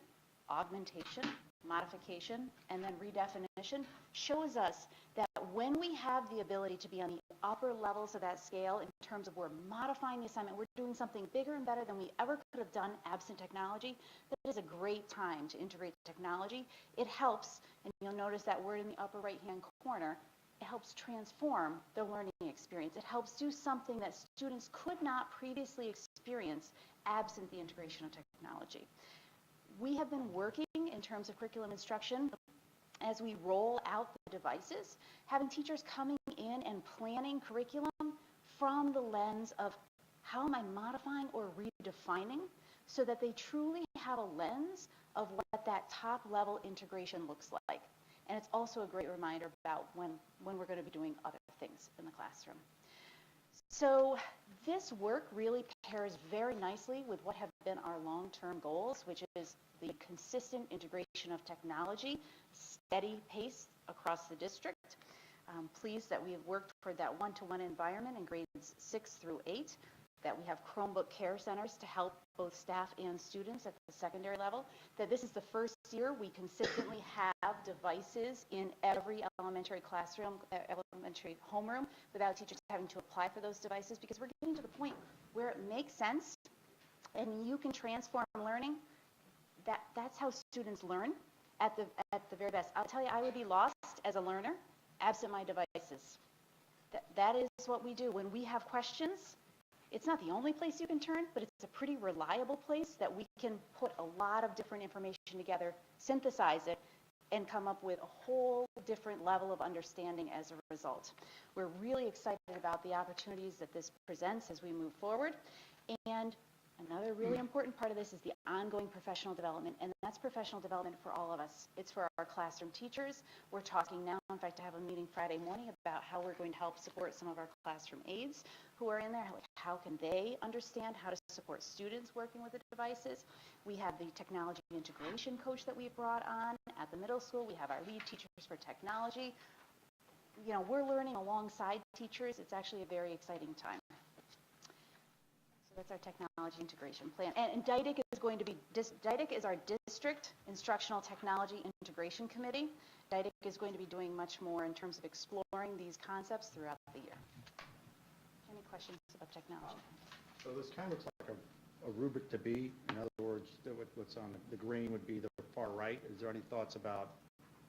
augmentation, modification, and then redefinition, shows us that when we have the ability to be on the upper levels of that scale in terms of we're modifying the assignment, we're doing something bigger and better than we ever could have done absent technology, that is a great time to integrate technology. It helps, and you'll notice that word in the upper right-hand corner, it helps transform the learning experience. It helps do something that students could not previously experience absent the integration of technology. We have been working in terms of curriculum instruction as we roll out the devices, having teachers coming in and planning curriculum from the lens of how am I modifying or redefining so that they truly have a lens of what that top level integration looks like. And it's also a great reminder about when we're going to be doing other things in the classroom. So this work really pairs very nicely with what have been our long-term goals, which is the consistent integration of technology, steady pace across the district. I'm pleased that we have worked toward that one-to-one environment in grades 6 through 8, that we have Chromebook care centers to help both staff and students at the secondary level, that this is the first year we consistently have devices in every elementary classroom, elementary homeroom, without teachers having to apply for those devices, because we're getting to the point where it makes sense and you can transform learning. That's how students learn at the very best. I'll tell you, I would be lost as a learner absent my devices. That is what we do. When we have questions, it's not the only place you can turn, but it's a pretty reliable place that we can put a lot of different information together, synthesize it, and come up with a whole different level of understanding as a result. We're really excited about the opportunities that this presents as we move forward. And another really important part of this is the ongoing professional development, and that's professional development for all of us. It's for our classroom teachers. We're talking now, in fact, I have a meeting Friday morning about how we're going to help support some of our classroom aides who are in there. Like, how can they understand how to support students working with the devices? We have the technology integration coach that we brought on at the middle school. We have our lead teachers for technology. You know, we're learning alongside teachers. It's actually a very exciting time. That's our technology integration plan. And DIDIC is going to be, DIDIC is our District Instructional Technology Integration Committee. DIDIC is going to be doing much more in terms of exploring these concepts throughout the year. Any questions about technology? So this kind of looks like a rubric to be. In other words, what's on the green would be the far right. Is there any thoughts about,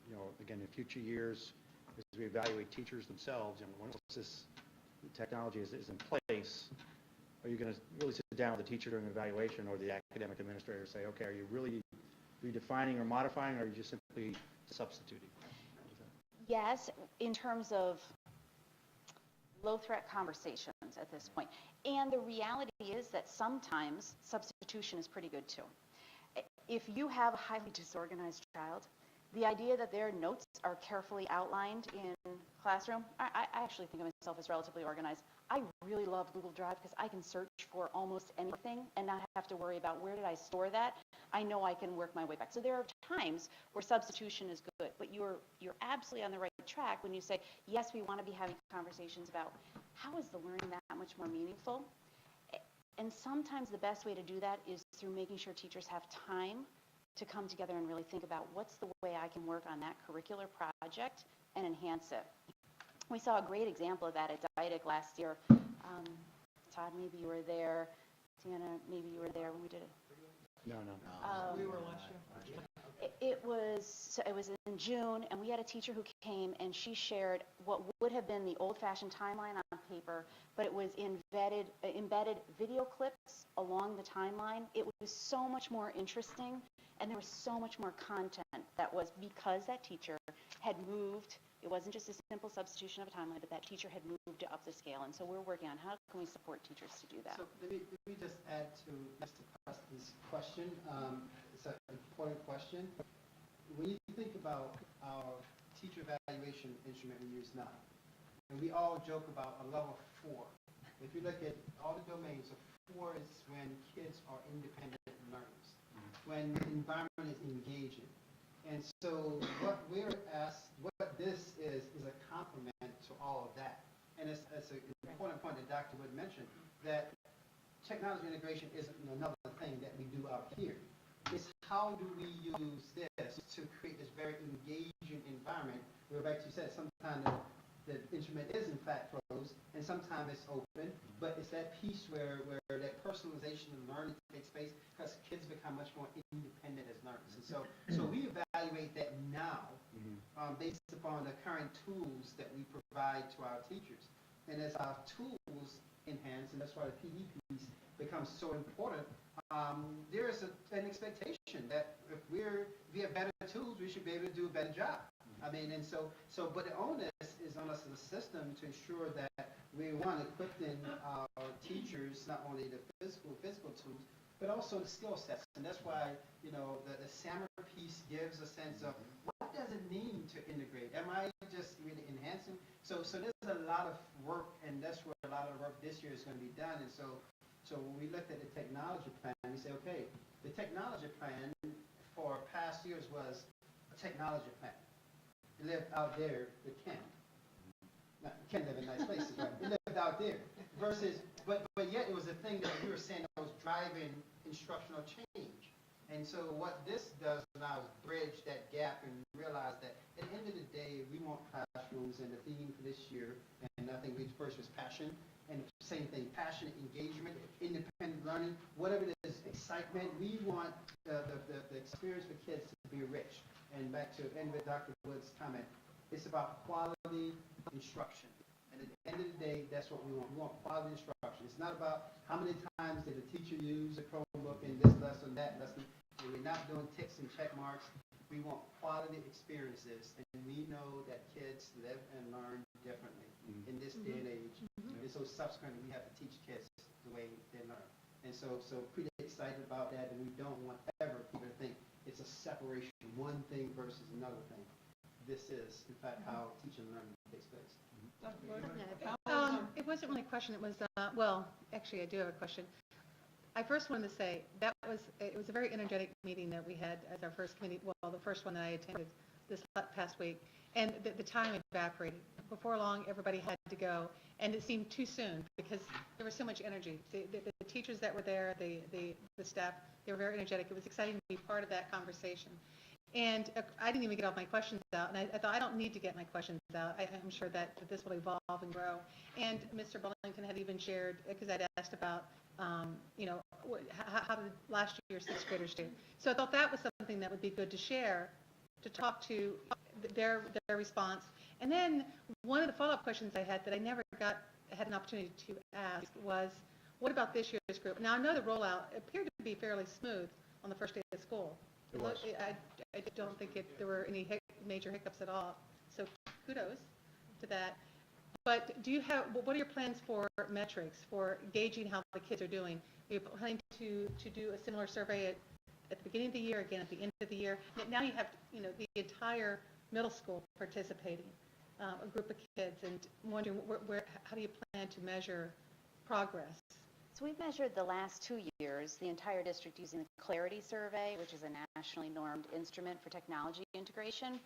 you know, again, in future years, as we evaluate teachers themselves, and once this technology is in place, are you going to really sit down with the teacher during an evaluation, or the academic administrator say, okay, are you really redefining or modifying, or are you just simply substituting? Yes, in terms of low-threat conversations at this point. And the reality is that sometimes substitution is pretty good too. If you have a highly disorganized child, the idea that their notes are carefully outlined in classroom, I actually think of myself as relatively organized. I really love Google Drive because I can search for almost anything and not have to worry about where did I store that. I know I can work my way back. So there are times where substitution is good, but you're absolutely on the right track when you say, yes, we want to be having conversations about how is the learning that much more meaningful. And sometimes the best way to do that is through making sure teachers have time to come together and really think about what's the way I can work on that curricular project and enhance it. We saw a great example of that at DIDIC last year. Todd, maybe you were there. Tiana, maybe you were there when we did it. No. We were last year. It was in June, and we had a teacher who came, and she shared what would have been the old-fashioned timeline on paper, but it was embedded video clips along the timeline. It was so much more interesting, and there was so much more content that was because that teacher had moved. It wasn't just a simple substitution of a timeline, but that teacher had moved up the scale. And so we're working on how can we support teachers to do that. So let me just add to Mr. Preston's question. It's an important question. When you think about our teacher evaluation instrument we use now, and we all joke about a level 4. If you look at all the domains, a 4 is when kids are independent learners, when the environment is engaging. And so what this is a complement to all of that. And it's an important point that Dr. Wood mentioned, that technology integration isn't another thing that we do out here. It's how do we use this to create this very engaging environment where, like you said, sometimes the instrument is in fact closed and sometimes it's open, but it's that piece where that personalization and learning takes place because kids become much more independent as learners. And so we evaluate that now based upon the current tools that we provide to our teachers. And as our tools enhance, and that's why the PD piece becomes so important, there is an expectation that if we have better tools, we should be able to do a better job. I mean, and but the onus is on us as a system to ensure that we want to equip our teachers not only the physical tools, but also the skill sets. And that's why, you know, the SAMR piece gives a sense of what does it mean to integrate? Am I just really enhancing? So there's a lot of work, and that's where a lot of the work this year is going to be done. And so when we looked at the technology plan, we say, okay, the technology plan for past years was a technology plan. It lived out there with Ken. Now, Ken lived in nice places, right? It lived out there. Versus, but yet it was a thing that we were saying that was driving instructional change. And so what this does now is bridge that gap and realize that at the end of the day, we want classrooms, and the theme for this year, and I think we first was passion, and same thing, passion, engagement, independent learning, whatever it is, excitement. We want the experience for kids to be rich. And back to end with Dr. Wood's comment, it's about quality instruction. And At the end of the day, that's what we want. We want quality instruction. It's not about how many times did a teacher use a Chromebook in this lesson, that lesson. And we're not doing ticks and check marks. We want quality experiences, and we know that kids live and learn differently in this day and age. And so subsequently, we have to teach kids the way they learn. And so pretty excited about that, and we don't want ever people to think it's a separation, one thing versus another thing. This is, in fact, how teaching and learning takes place. It wasn't really a question, it was, well, actually, I do have a question. I first wanted to say, it was a very energetic meeting that we had as our first committee, well, the first one that I attended this past week, and the time evaporated. Before long, everybody had to go, and it seemed too soon because there was so much energy. The teachers that were there, the staff, they were very energetic. It was exciting to be part of that conversation. And I didn't even get all my questions out, and I thought, I don't need to get my questions out. I'm sure that this will evolve and grow. And Mr. Bullington had even shared, because I'd asked about, how did last year's sixth graders do? So I thought that was something that would be good to share, to talk to their response. And then one of the follow-up questions I had that I never had an opportunity to ask was, what about this year's group? Now, I know the rollout appeared to be fairly smooth on the first day of school. It was. I don't think there were any major hiccups at all. So kudos to that. But what are your plans for metrics, for gauging how the kids are doing? Are you planning to do a similar survey at the beginning of the year, again at the end of the year? Now you have the entire middle school participating, a group of kids, and wondering how do you plan to measure progress? So we've measured the last 2 years, the entire district using the Clarity Survey, which is a nationally normed instrument for technology integration.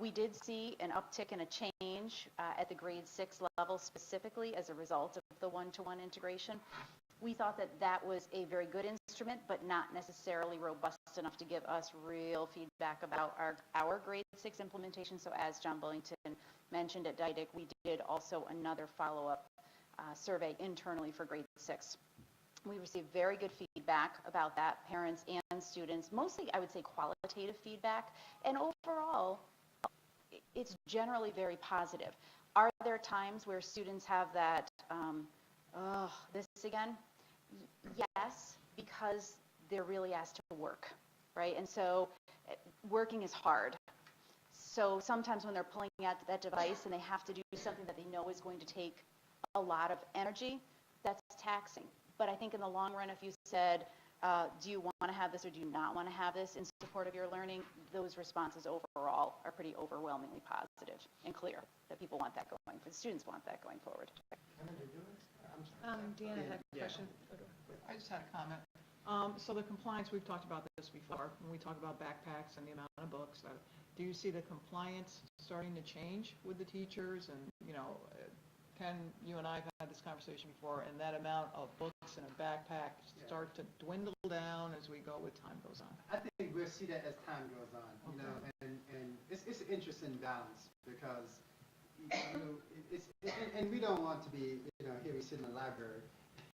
We did see an uptick and a change at the grade 6 level specifically as a result of the one-to-one integration. We thought that was a very good instrument, but not necessarily robust enough to give us real feedback about our grade 6 implementation. So as John Bullington mentioned at DIDIC, we did also another follow-up survey internally for grade 6. We received very good feedback about that, parents and students, mostly I would say qualitative feedback, and overall it's generally very positive. Are there times where students have that, this again? Yes, because they're really asked to work, right? And so working is hard. So sometimes when they're pulling out that device and they have to do something that they know is going to take a lot of energy, that's taxing. But I think in the long run, if you said, do you want to have this or do you not want to have this in support of your learning, those responses overall are pretty overwhelmingly positive and clear that people want that going, the students want that going forward. Deanna had a question. I just had a comment. So the compliance, we've talked about this before, when we talk about backpacks and the amount of books. Do you see the compliance starting to change with the teachers? And, Ken, you and I have had this conversation before, and that amount of books in a backpack start to dwindle down as we go, with time goes on. I think we'll see that as time goes on, and it's an interesting balance because, and we don't want to be, here we sit in the library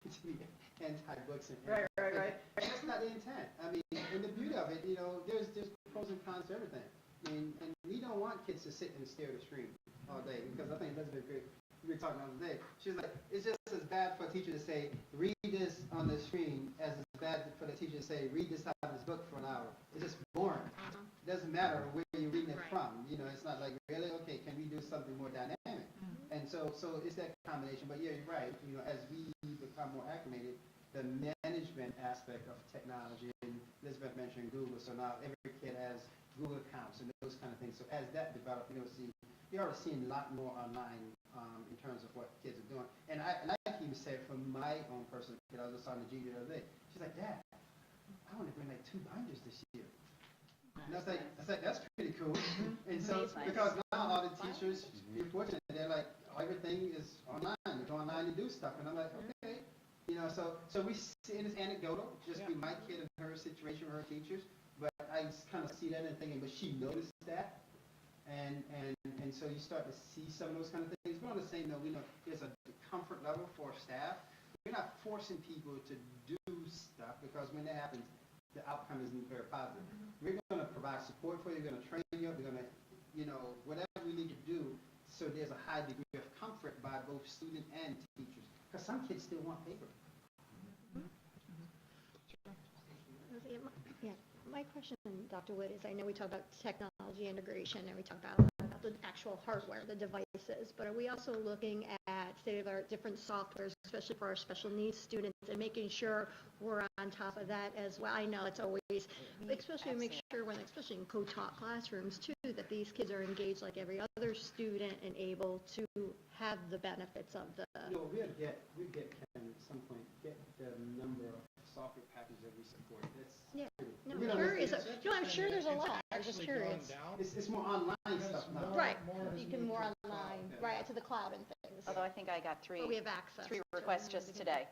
to be anti-books and Right. that's not the intent. I mean, and the beauty of it, there's pros and cons to everything. I mean, and we don't want kids to sit and stare at the screen all day, because I think Elizabeth, we were talking the other day, she was like, it's just as bad for a teacher to say, read this on the screen, as it's bad for the teacher to say, read this out of this book for an hour. It's just boring. It doesn't matter where you're reading it from. It's not like, really, okay, can we do something more dynamic? And so it's that combination. But yeah, you're right. As we become more acclimated, the management aspect of technology, and Elizabeth mentioned Google, so now every kid has Google accounts and those kind of things. So as that develops, you're already seeing a lot more online in terms of what kids are doing. And I can even say from my own personal kid, I was just on the G the other day. She's like, Dad, I want to bring like 2 binders this year. And I was like, that's pretty cool. And so, because now all the teachers, unfortunately, they're like, everything is online. You go online and do stuff. And I'm like, okay. So we see, and it's anecdotal, just be my kid and her situation with her teachers. But I kind of see that and thinking, but she noticed that. And so you start to see some of those kind of things. But on the same note, we know there's a comfort level for staff. We're not forcing people to do stuff, because when that happens, the outcome isn't very positive. We're going to provide support for you. We're going to train you. We're going to, whatever we need to do, so there's a high degree of comfort by both student and teachers. Because some kids still want paper. Yeah, my question, Dr. Wood, is I know we talk about technology integration and we talk about the actual hardware, the devices, but are we also looking at state-of-the-art different softwares, especially for our special needs students, and making sure we're on top of that as well? I know it's always, especially to make sure when, especially in co-taught classrooms too, that these kids are engaged like every other student and able to have the benefits of the. No, we'll get, Ken, at some point, get the number of software packages that we support. Yeah, no, You know, I'm curious. it's- No, I'm sure there's a lot. I'm just curious. It's more online stuff now. Right, you can more online, right, to the cloud and things. Although I think I got But we have access. three to requests it. just today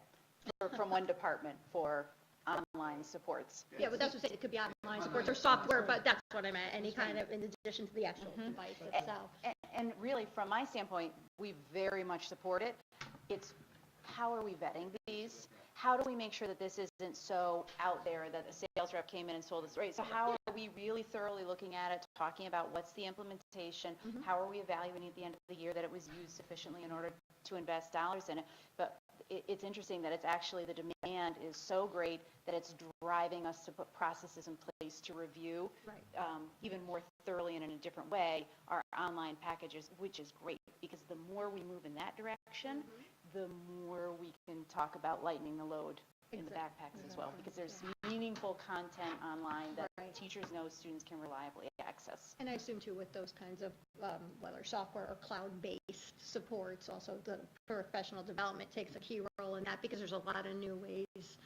from one department for online supports. Yeah, but that's what I'm saying, it could be online supports or software, but that's what I meant, any kind of, in addition to the actual device itself. And really, from my standpoint, we very much support it. It's how are we vetting these? How do we make sure that this isn't so out there that the sales rep came in and sold us, right? So how are we really thoroughly looking at it, talking about what's the implementation? How are we evaluating at the end of the year that it was used sufficiently in order to invest dollars in it? But it's interesting that it's actually the demand is so great that it's driving us to put processes in place to review even more thoroughly and in a different way our online packages, which is great because the more we move in that direction, the more we can talk about lightening the load in the backpacks as well, because there's meaningful content online that teachers know students can reliably access. And I assume too with those kinds of, whether software or cloud-based supports, also the professional development takes a key role in that because there's a lot of new ways,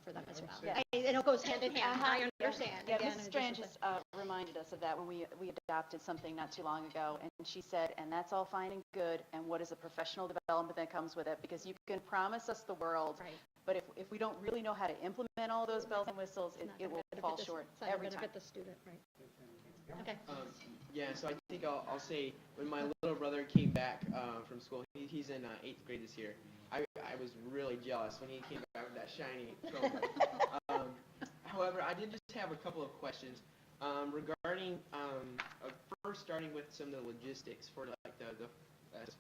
for them as well. Yeah. And it goes hand in hand, I understand. Yeah, Again, Mrs. it's Strand just just reminded us of that when we adopted something not too long ago, and she said, and that's all fine and good, and what is the professional development that comes with it? Because you can promise us the world, but if we don't really know how to implement all those bells and whistles, it will fall short every time. benefit the student, right? Okay. Yeah, so I think I'll say when my little brother came back from school, he's in 8th grade this year. I was really jealous when he came back with that shiny Chromebook. However, I did just have a couple of questions regarding first starting with some of the logistics for like the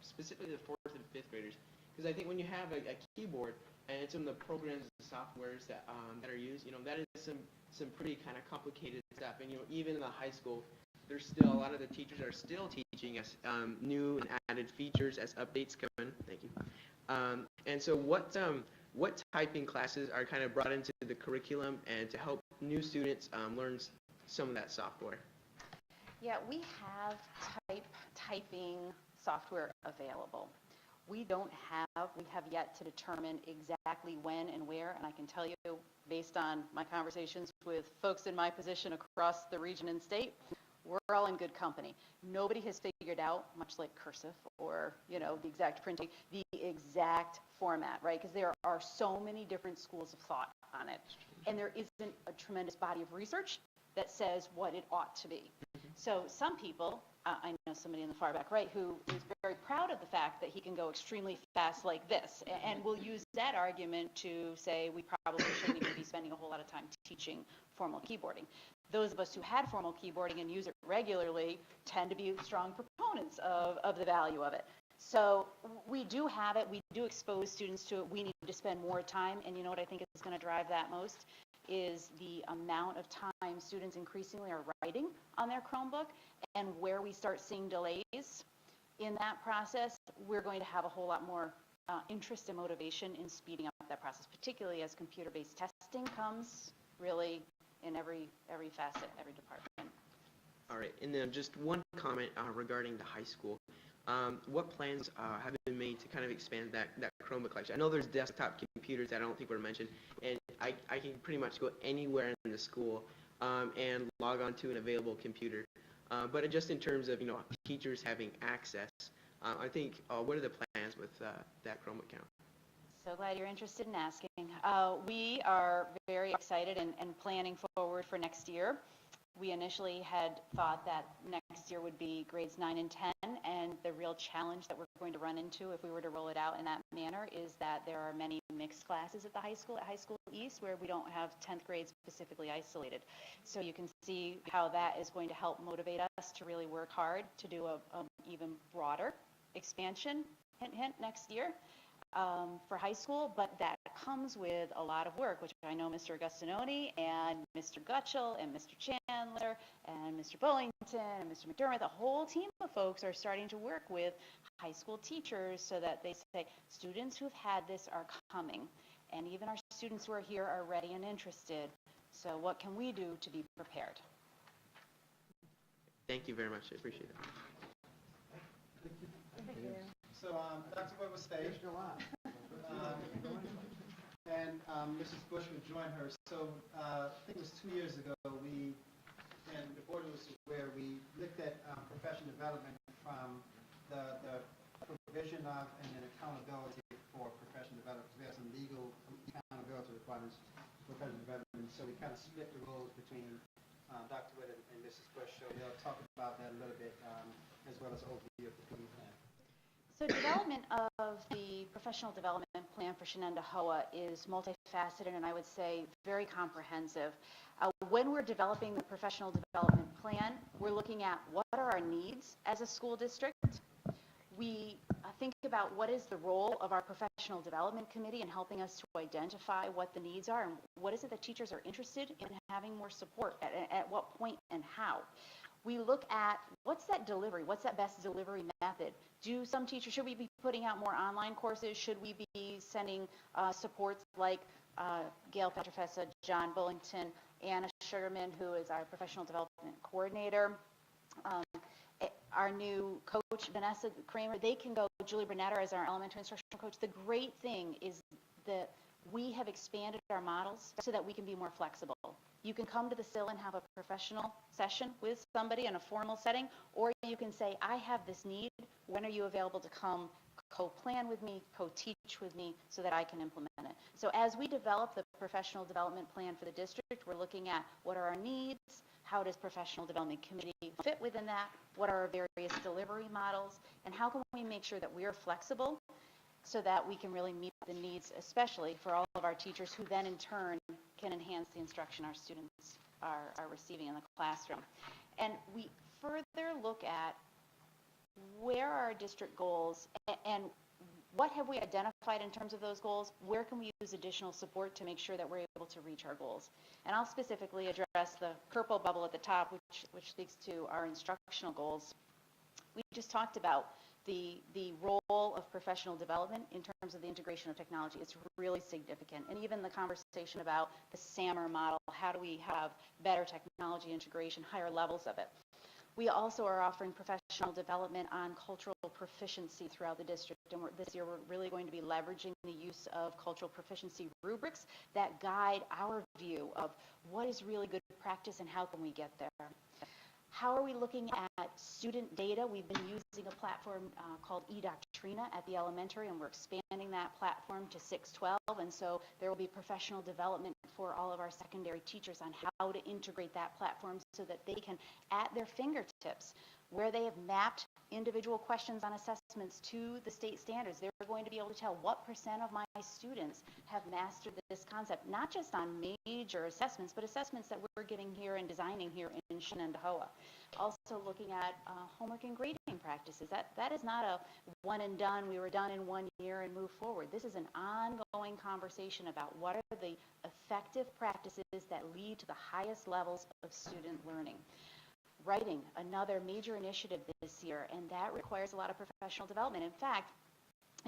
specifically the 4th and 5th graders, because I think when you have a keyboard and some of the programs and softwares that are used, that is some pretty kind of complicated stuff, and even in the high school, there's still a lot of the teachers are still teaching us new and added features as updates come in. Thank you. And so what typing classes are kind of brought into the curriculum and to help new students learn some of that software? Yeah, we have typing software available. We have yet to determine exactly when and where, and I can tell you, based on my conversations with folks in my position across the region and state, we're all in good company. Nobody has figured out, much like cursive or, the exact printing, the exact format, right? Because there are so many different schools of thought on it. And there isn't a tremendous body of research that says what it ought to be. So some people, I know somebody in the far back right who is very proud of the fact that he can go extremely fast like this, and will use that argument to say we probably shouldn't even be spending a whole lot of time teaching formal keyboarding. Those of us who had formal keyboarding and use it regularly tend to be strong proponents of the value of it. So we do have it. We do expose students to it. We need to spend more time. And you know what I think is going to drive that most is the amount of time students increasingly are writing on their Chromebook. And where we start seeing delays in that process, we're going to have a whole lot more interest and motivation in speeding up that process, particularly as computer-based testing comes really in every facet, every department. All right, and then just one comment regarding the high school. What plans have been made to kind of expand that Chromebook collection? I know there's desktop computers that I don't think were mentioned, and I can pretty much go anywhere in the school and log on to an available computer. But just in terms of teachers having access, I think what are the plans with that Chromebook account? So glad you're interested in asking. We are very excited and planning forward for next year. We initially had thought that next year would be grades 9 and 10, and the real challenge that we're going to run into if we were to roll it out in that manner is that there are many mixed classes at High School East, where we don't have 10th grade specifically isolated. So you can see how that is going to help motivate us to really work hard to do a even broader expansion, hint, hint, next year for high school, but that comes with a lot of work, which I know Mr. Agustinoni and Mr. Gutschel and Mr. Chandler and Mr. Bullington and Mr. McDermott, the whole team of folks are starting to work with high school teachers so that they say students who've had this are coming, and even our students who are here are ready and interested. So what can we do to be prepared? Thank you very much. I appreciate it. So Dr. Wood will stay. And Mrs. Bush would join her. So I think it was 2 years ago, and the board was where we looked at professional development from the provision of and then accountability for professional development. We have some legal accountability requirements for professional development. So we kind of split the roles between Dr. Wood and Mrs. Bush. So they'll talk about that a little bit as well as overview of the PD plan. So development of the professional development plan for Shenendehowa is multifaceted and I would say very comprehensive. When we're developing the professional development plan, we're looking at what are our needs as a school district. We think about what is the role of our professional development committee in helping us to identify what the needs are and what is it that teachers are interested in having more support at what point and how. We look at what's that delivery, what's that best delivery method? Do some teachers, should we be putting out more online courses? Should we be sending supports like Gail Petrofessa, John Bullington, Anna Sugarman, who is our professional development coordinator, our new coach, Vanessa Kramer, they can go, Julie Brunetter as our elementary instructional coach. The great thing is that we have expanded our models so that we can be more flexible. You can come to the SIL and have a professional session with somebody in a formal setting, or you can say, I have this need. When are you available to come co-plan with me, co-teach with me so that I can implement it? So as we develop the professional development plan for the district, we're looking at what are our needs, how does professional development committee fit within that, what are our various delivery models, and how can we make sure that we are flexible so that we can really meet the needs, especially for all of our teachers who then in turn can enhance the instruction our students are receiving in the classroom. And we further look at where are our district goals and what have we identified in terms of those goals? Where can we use additional support to make sure that we're able to reach our goals? And I'll specifically address the purple bubble at the top, which speaks to our instructional goals. We just talked about the role of professional development in terms of the integration of technology. It's really significant. And even the conversation about the SAMR model, how do we have better technology integration, higher levels of it? We also are offering professional development on cultural proficiency throughout the district. And this year we're really going to be leveraging the use of cultural proficiency rubrics that guide our view of what is really good practice and how can we get there. How are we looking at student data? We've been using a platform called eDoctrina at the elementary, and we're expanding that platform to 612. And so there will be professional development for all of our secondary teachers on how to integrate that platform so that they can, at their fingertips, where they have mapped individual questions on assessments to the state standards, they're going to be able to tell what % of my students have mastered this concept, not just on major assessments, but assessments that we're getting here and designing here in Shenendehowa. Also looking at homework and grading practices. That is not a one and done, we were done in 1 year and move forward. This is an ongoing conversation about what are the effective practices that lead to the highest levels of student learning. Writing, another major initiative this year, and that requires a lot of professional development. In fact,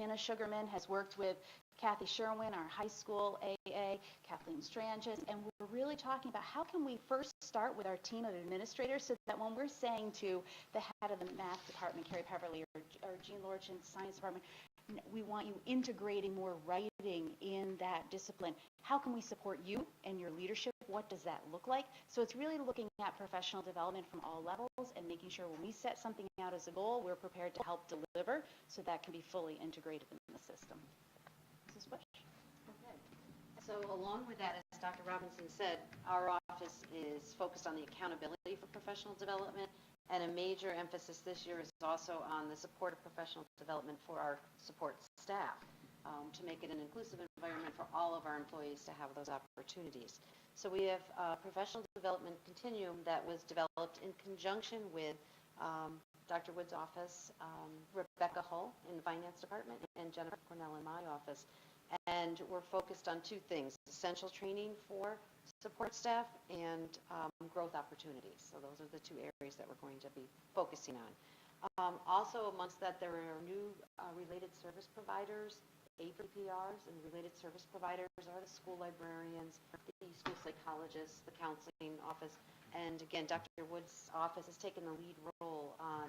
Anna Sugarman has worked with Kathy Sherwin, our high school AA, Kathleen Stranges, and we're really talking about how can we first start with our team of administrators so that when we're saying to the head of the math department, Carrie Peverly, or Jean Lorchin, science department, we want you integrating more writing in that discipline. How can we support you and your leadership? What does that look like? So it's really looking at professional development from all levels and making sure when we set something out as a goal, we're prepared to help deliver so that can be fully integrated in the system. Mrs. Bush? Okay. So along with that, as Dr. Robinson said, our office is focused on the accountability for professional development, and a major emphasis this year is also on the support of professional development for our support staff, to make it an inclusive environment for all of our employees to have those opportunities. So we have a professional development continuum that was developed in conjunction with Dr. Wood's office, Rebecca Hull in the finance department, and Jennifer Cornell in my office. And we're focused on two things: essential training for support staff and growth opportunities. So those are the two areas that we're going to be focusing on. Also amongst that, there are new related service providers, APPRs, and related service providers are the school librarians, the school psychologists, the counseling office, and again, Dr. Wood's office has taken the lead role on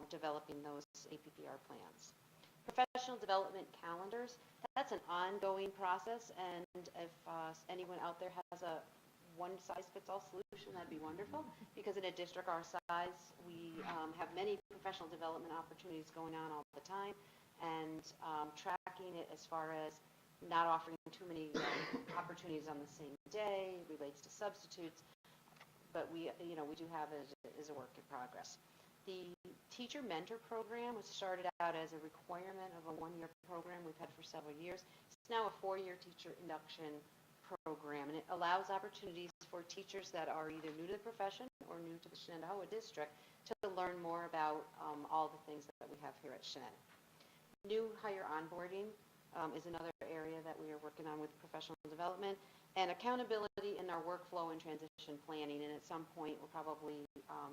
developing those APPR plans. Professional development calendars, that's an ongoing process, and if anyone out there has a one-size-fits-all solution, that'd be wonderful, because in a district our size, we have many professional development opportunities going on all the time, and tracking it as far as not offering too many opportunities on the same day relates to substitutes, but we do have it as a work in progress. The teacher mentor program was started out as a requirement of a one-year program we've had for several years. It's now a 4-year teacher induction program, and it allows opportunities for teachers that are either new to the profession or new to the Shenendehowa district to learn more about all the things that we have here at Shen. New hire onboarding is another area that we are working on with professional development, and accountability in our workflow and transition planning. And at some point, we'll probably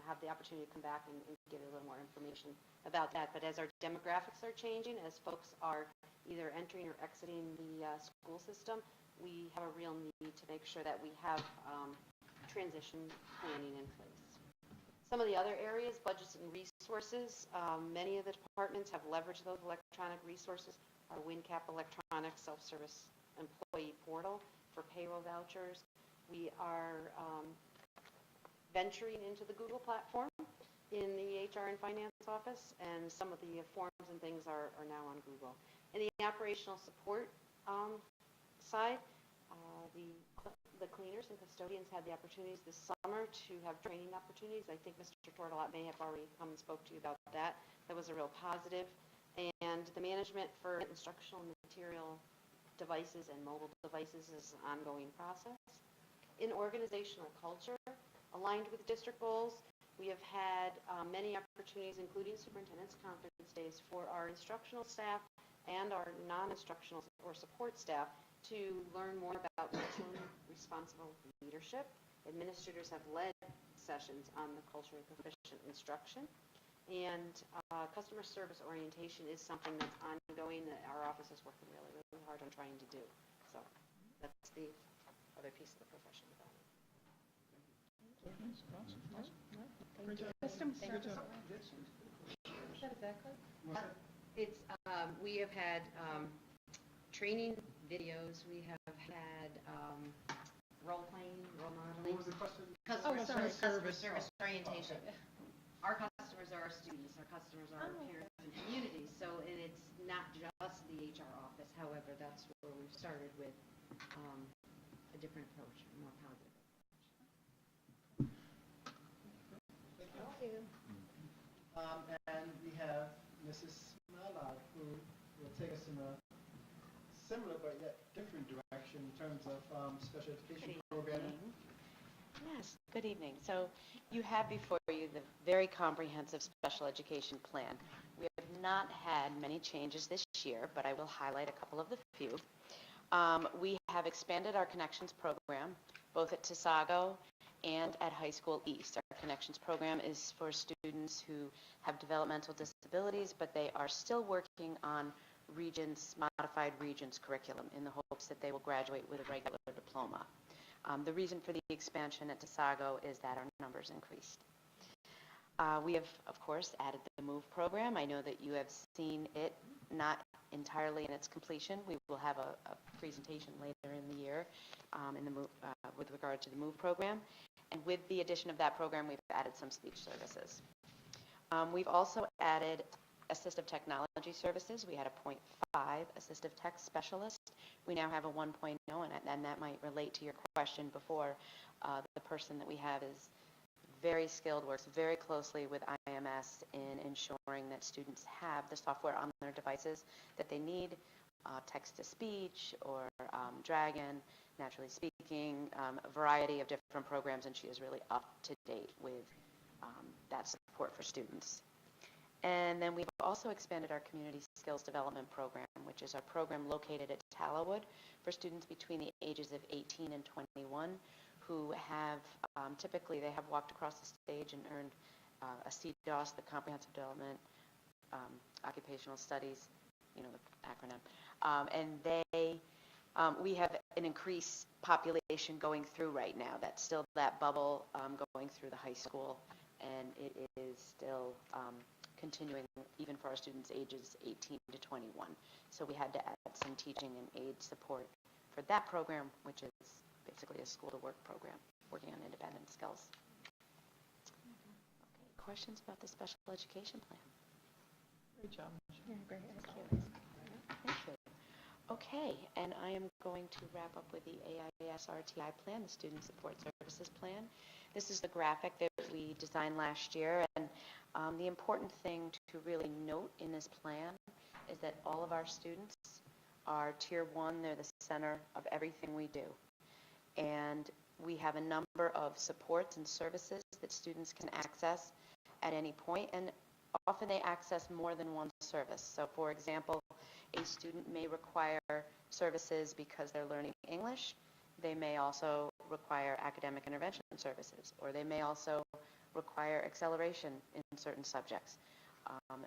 have the opportunity to come back and give a little more information about that. But as our demographics are changing, as folks are either entering or exiting the school system, we have a real need to make sure that we have transition planning in place. Some of the other areas, budgets and resources, many of the departments have leveraged those electronic resources. Our WinCap electronic self-service employee portal for payroll vouchers. We are venturing into the Google platform in the HR and finance office, and some of the forms and things are now on Google. In the operational support side, the cleaners and custodians had the opportunities this summer to have training opportunities. I think Mr. Tortolot may have already come and spoke to you about that. That was a real positive. And the management for instructional material devices and mobile devices is an ongoing process. In organizational culture, aligned with district goals, we have had many opportunities, including superintendent's conference days, for our instructional staff and our non-instructional or support staff to learn more about curriculum responsible leadership. Administrators have led sessions on the culture of proficient instruction. And customer service orientation is something that's ongoing that our office is working really, really hard on trying to do. So that's the other piece of the professional development. Customer Good service. job. Is that exactly? It's, we have had training videos, we have had role-playing, role modeling. What was the question? Customer sorry. service orientation. Our customers are our students, our customers are our peers and communities, so and it's not just the HR office. However, that's where we've started with a different approach, a more positive approach. Thank you. And we have Mrs. Mallard, who will take us in a similar but yet different direction in terms of special education programming. Yes, good evening. So you have before you the very comprehensive special education plan. We have not had many changes this year, but I will highlight a couple of the few. We have expanded our Connections program, both at Tisago and at High School East. Our Connections program is for students who have developmental disabilities, but they are still working on modified regions curriculum in the hopes that they will graduate with a regular diploma. The reason for the expansion at Tisago is that our numbers increased. We have, of course, added the MOVE program. I know that you have seen it, not entirely in its completion. We will have a presentation later in the year with regard to the MOVE program. And with the addition of that program, we've added some speech services. We've also added assistive technology services. We had a 0.5 assistive tech specialist. We now have a 1.0, and that might relate to your question before. The person that we have is very skilled, works very closely with IMS in ensuring that students have the software on their devices that they need, text-to-speech or Dragon, naturally speaking, a variety of different programs, and she is really up to date with that support for students. And then we've also expanded our community skills development program, which is our program located at Tallowood for students between the ages of 18 and 21 who have, typically they have walked across the stage and earned a CDOS, the Comprehensive Development Occupational Studies, you know, the acronym. And we have an increased population going through right now. That's still that bubble going through the high school, and it is still continuing even for our students ages 18 to 21. So we had to add some teaching and aid support for that program, which is basically a school-to-work program, working on independent skills. Okay, questions about the special education plan? Great job. Yeah, great. Thank you. Okay, and I am going to wrap up with the AIS RTI plan, the Student Support Services Plan. This is the graphic that we designed last year, and the important thing to really note in this plan is that all of our students are Tier 1. They're the center of everything we do. And we have a number of supports and services that students can access at any point, and often they access more than one service. So for example, a student may require services because they're learning English. They may also require academic intervention services, or they may also require acceleration in certain subjects.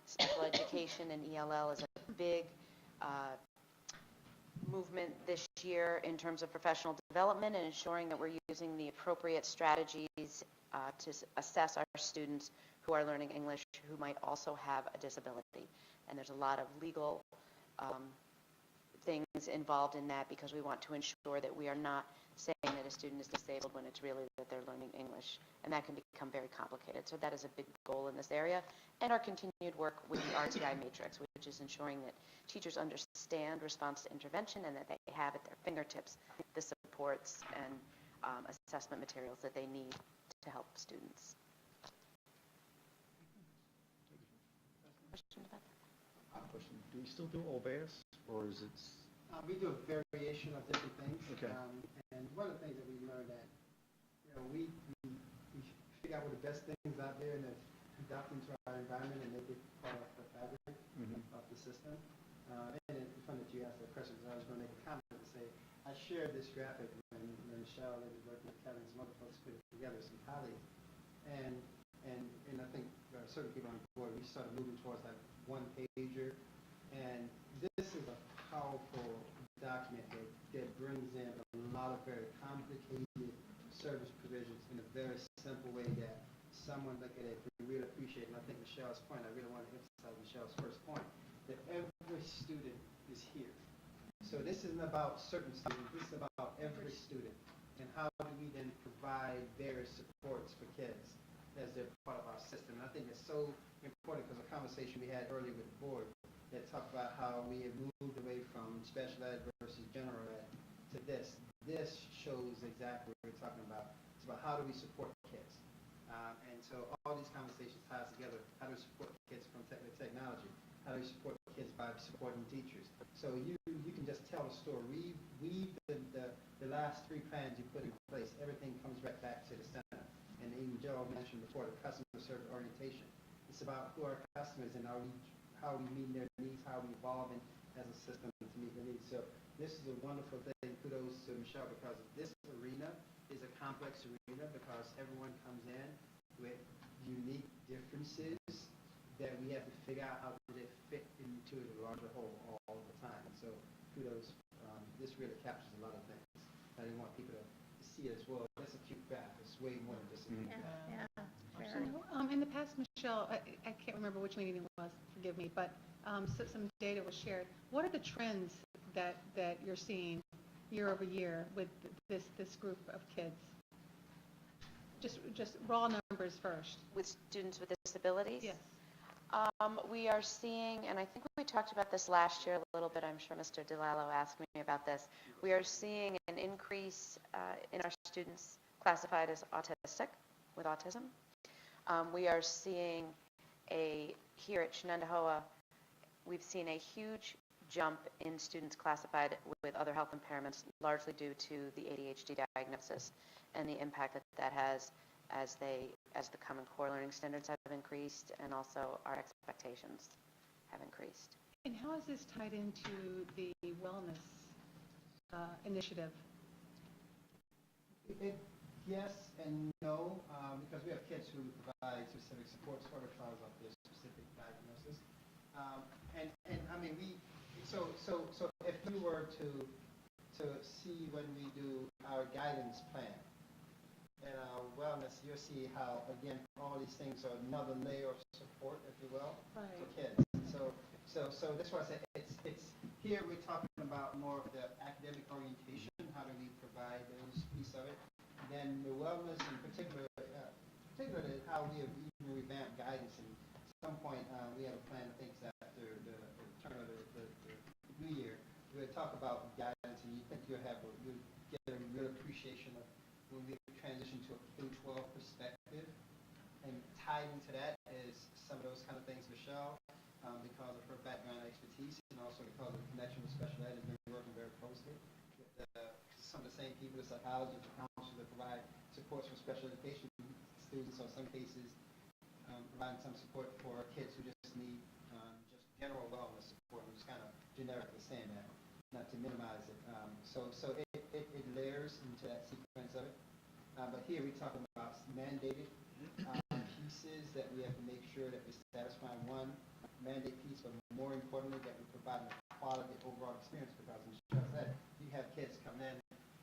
Special education and ELL is a big movement this year in terms of professional development and ensuring that we're using the appropriate strategies to assess our students who are learning English who might also have a disability. And there's a lot of legal things involved in that because we want to ensure that we are not saying that a student is disabled when it's really that they're learning English. And that can become very complicated. So that is a big goal in this area. And our continued work with the RTI matrix, which is ensuring that teachers understand response to intervention and that they have at their fingertips the supports and assessment materials that they need to help students. Question about that? Question, do we still do OVAS, or is it? We do a variation of different things. Okay. And one of the things that we learned that, you know, we figure out what the best things out there and then adopt into our environment and make it part of the fabric of the system. And it's fun that you asked that question because I was going to make a comment to say, I shared this graphic when Michelle was working with Kevin and some other folks put it together, some colleagues. And I think certain people on board, we started moving towards like one pager. And this is a powerful document that brings in a lot of very complicated service provisions in a very simple way that someone look at it can really appreciate. And I think Michelle's point, I really want to emphasize Michelle's first point, that every student is here. So this isn't about certain students, this is about every student. And how do we then provide various supports for kids as they're part of our system? And I think it's so important because the conversation we had earlier with the board that talked about how we have moved away from special ed versus general ed to this. This shows exactly what we're talking about. It's about how do we support kids. And so all these conversations ties together. How do we support kids from technology? How do we support kids by supporting teachers? So you can just tell a story. Weave the last 3 plans you put in place. Everything comes right back to the center. And even Joe mentioned before the customer service orientation. It's about who our customers and how we meet their needs, how we evolving as a system to meet their needs. So this is a wonderful thing. Kudos to Michelle because this arena is a complex arena because everyone comes in with unique differences that we have to figure out how they fit into the larger whole all the time. So kudos. This really captures a lot of things. I didn't want people to see it as well. That's a cute graph. It's way more than just a cute graph. In the past, Michelle, I can't remember which meeting it was, forgive me, but some data was shared. What are the trends that you're seeing year over year with this group of kids? Just raw numbers first. With students with disabilities? Yes. We are seeing, and I think we talked about this last year a little bit, I'm sure Mr. DeLallo asked me about this, we are seeing an increase in our students classified as autistic, with autism. We are seeing here at Shenendehowa, we've seen a huge jump in students classified with other health impairments, largely due to the ADHD diagnosis and the impact that has as the Common Core learning standards have increased, and also our expectations have increased. And how is this tied into the wellness initiative? Yes and no, because we have kids who provide specific supports for the child of their specific diagnosis. And I mean, so if you were to see when we do our guidance plan and our wellness, you'll see how, again, all these things are another layer of support, if you will, for kids. So that's why I said it's here we're talking about more of the academic orientation, how do we provide those piece of it. Then the wellness, in particularly how we have even revamped guidance. And at some point, we have a plan. I think it's after the turn of the new year. We'll talk about guidance, and you think you'll get a real appreciation of when we transition to a K-12 perspective. And tied into that is some of those kind of things, Michelle, because of her background expertise, and also because of the connection with special ed, has been working very closely with some of the same people, the psychologists, the counselors that provide supports for special education students, or in some cases providing some support for kids who just need just general wellness support. I'm just kind of generically saying that, not to minimize it. So it layers into that sequence of it. But here we're talking about mandated pieces that we have to make sure that we satisfy one mandate piece, but more importantly that we provide a quality overall experience, because Michelle said you have kids come in,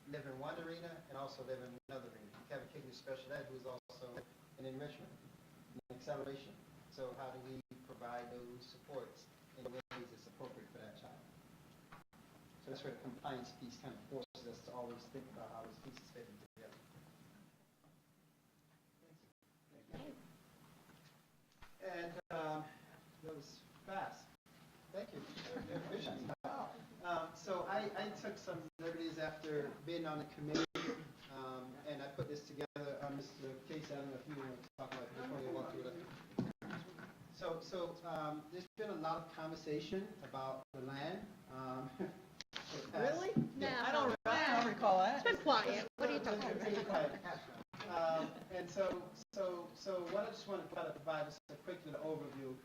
live in one arena and also live in another arena. You have a kid who's special ed who is also an enrichment, an acceleration. So how do we provide those supports in ways that's appropriate for that child? So that's where the compliance piece kind of forces us to always think about how those pieces fit together. And that was fast. Thank you. Efficient. So I took some liberties after being on the committee, and I put this together. Mr. Case, I don't know if you want to talk about it before you walk through it. So there's been a lot of conversation about the land. Really? No. I don't recall that. It's been quiet. What are you talking about? And so what I just want to try to provide is a quick little overview.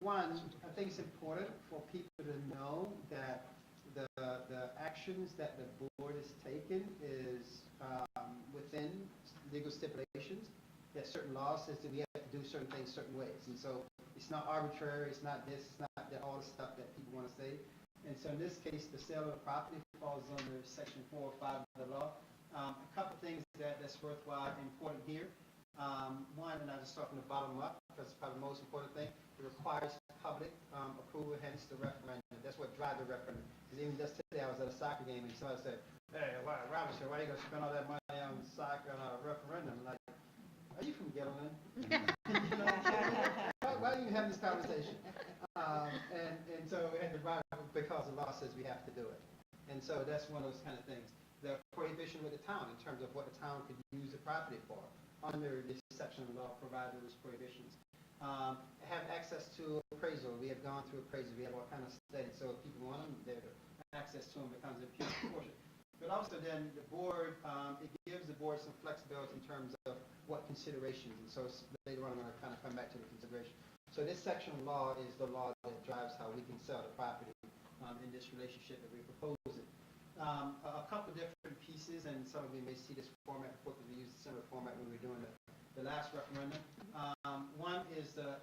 One, I think it's important for people to know that the actions that the board has taken is within legal stipulations. That certain laws says that we have to do certain things certain ways, and so it's not arbitrary. It's not this. It's not that, all the stuff that people want to say. And so in this case, the sale of the property falls under Section 4 or 5 of the law. A couple things that's worthwhile and important here. One, and I'll just start from the bottom up, because it's probably the most important thing. It requires public approval, hence the referendum. That's what drives the referendum. Because even just today, I was at a soccer game, and somebody said, "Hey, Robinson, why are you going to spend all that money on soccer and on a referendum?" I'm like, are you from Gilliland? Why do you have this conversation? And so, because the law says we have to do it. And so that's one of those kind of things. The prohibition with the town in terms of what the town could use the property for. Under this section of the law, provide those prohibitions. Have access to appraisal. We have gone through appraisal. We have all kind of studies. So if people want them, access to them becomes a huge portion. But also then the board, it gives the board some flexibility in terms of what considerations. And so later on, I'm going to kind of come back to the consideration. So this section of law is the law that drives how we can sell the property in this relationship that we propose it. A couple different pieces, and some of you may see this format before, because we used a similar format when we were doing the last referendum. One is the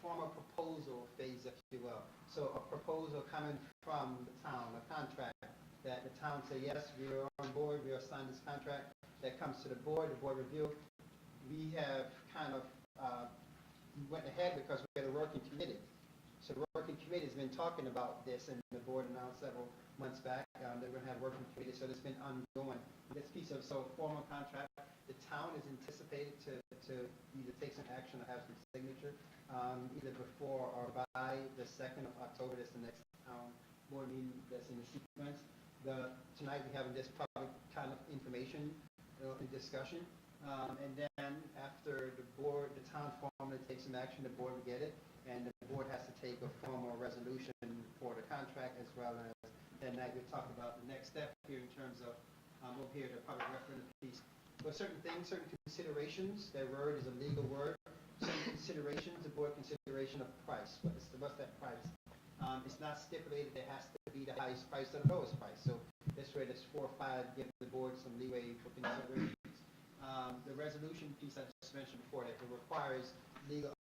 formal proposal phase, if you will. So a proposal coming from the town, a contract that the town say, yes, we are on board, we are signing this contract. That comes to the board review. We have kind of went ahead because we had a working committee. So the working committee has been talking about this, and the board announced several months back that we're going to have a working committee. So it's been ongoing. This piece of formal contract, the town is anticipated to either take some action or have some signature either before or by the 2nd of October. That's the next board meeting that's in the sequence. Tonight we're having this public kind of information discussion. And then after the town formally takes some action, the board will get it, and the board has to take a formal resolution for the contract, as well as that night we'll talk about the next step here in terms of over here the public referendum piece. But certain things, certain considerations, that word is a legal word, certain considerations, the board consideration of price. What's that price? It's not stipulated it has to be the highest price or the lowest price. So this way, there's 4 or 5, give the board some leeway for considerations. The resolution piece I just mentioned before, that it requires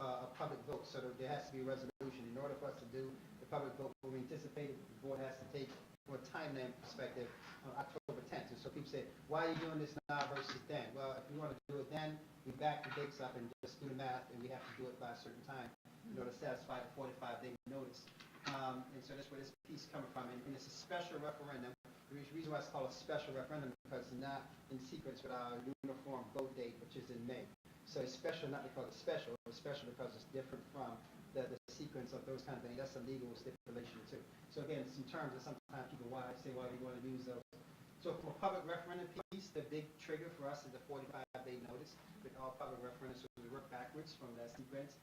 a public vote, so there has to be a resolution. In order for us to do the public vote, we anticipated the board has to take, from a timeline perspective, October 10th. And so people say, why are you doing this now versus then? Well, if we want to do it then, we back the dates up and just do the math, and we have to do it by a certain time in order to satisfy the 45-day notice. And so that's where this piece is coming from. And it's a special referendum. The reason why it's called a special referendum is because it's not in sequence with our uniform vote date, which is in May. So it's special not because it's special because it's different from the sequence of those kind of things. That's a legal stipulation too. So again, it's in terms of sometimes people why we want to use those. So from a public referendum piece, the big trigger for us is the 45-day notice with all public referendums. So we work backwards from that sequence.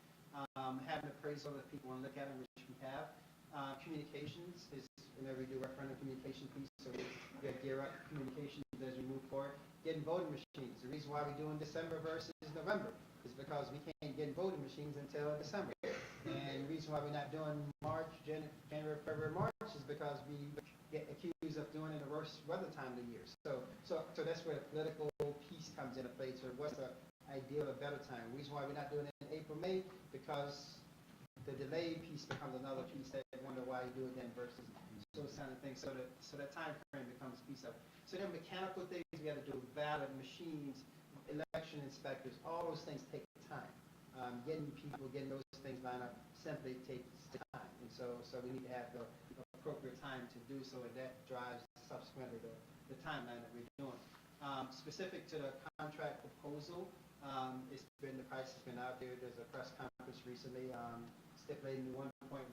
Having appraisal that people want to look at, which we have. Communications is whenever we do referendum communication piece, so we get gear up communications as we move forward. Getting voting machines. The reason why we do in December versus November is because we can't get voting machines until December. And the reason why we're not doing March, January, February, March is because we get accused of doing it in the worst weather time of the year. So that's where the political piece comes into play. So what's the ideal or better time? The reason why we're not doing it in April, May, because the delay piece becomes another piece that you wonder why you do it then versus those kind of things. So that time frame becomes a piece of it. So then mechanical things we have to do, valid machines, election inspectors, all those things take time. Getting people, getting those things lined up simply takes time. And so we need to have the appropriate time to do so, and that drives subsequently the timeline that we're doing. Specific to the contract proposal, the price has been out there. There's a press conference recently stipulating 1.1,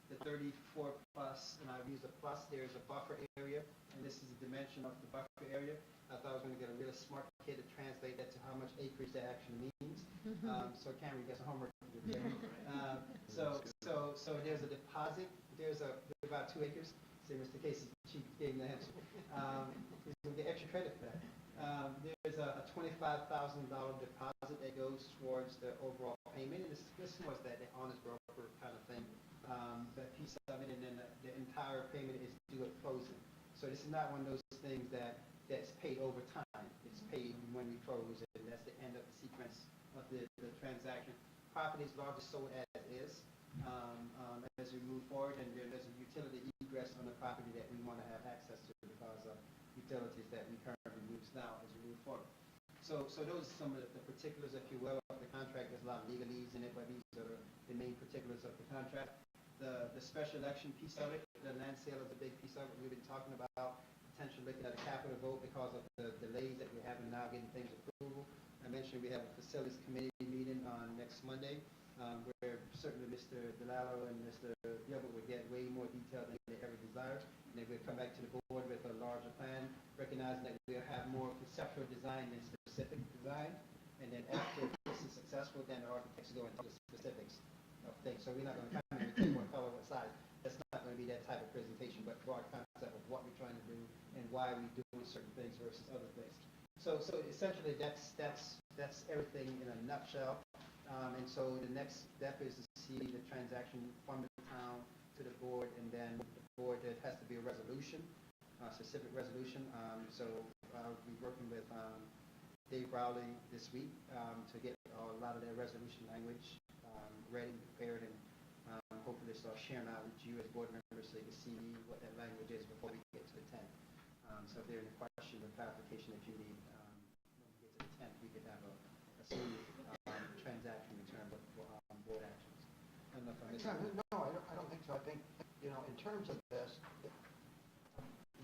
the 34 plus, and I've used a plus. There's a buffer area, and this is the dimension of the buffer area. I thought I was going to get a really smart kid to translate that to how much acreage that actually means. So Cameron gets a homework to do. So there's a deposit. There's about 2 acres. Say Mr. Casey gave me the answer. He's going to get extra credit for that. There's a $25,000 deposit that goes towards the overall payment, and this was that the honest broker kind of thing, that piece of it, and then the entire payment is due at closing. So this is not one of those things that's paid over time. It's paid when we close, and that's the end of the sequence of the transaction. Property is largely sold as is. As we move forward, and there's a utility egress on the property that we want to have access to because of utilities that we currently use now as we move forward. So those are some of the particulars, if you will, of the contract. There's a lot of legalese in it, but these are the main particulars of the contract. The special election piece of it, the land sale is a big piece of it. We've been talking about potentially looking at a capital vote because of the delays that we're having now getting things approval. I mentioned we have a facilities committee meeting on next Monday, where certainly Mr. DeLallo and Mr. Gilbert would get way more detail than they ever desire. And then we'll come back to the board with a larger plan, recognizing that we'll have more conceptual design than specific design. And then after this is successful, then the architects go into the specifics of things. So we're not going to come in and take what color, what size. That's not going to be that type of presentation, but broad concept of what we're trying to do and why we're doing certain things versus other things. So essentially that's everything in a nutshell. And so the next step is to see the transaction from the town to the board, and then the board, there has to be a resolution, a specific resolution. So I'll be working with Dave Rowley this week to get a lot of their resolution language ready, prepared, and hopefully start sharing out with you as board members so you can see what that language is before we get to the 10th. So if there are any questions or clarification that you need when we get to the 10th, we could have a smooth transaction in terms of board actions. I don't know if I missed anything. No, I don't think so. I think, in terms of this,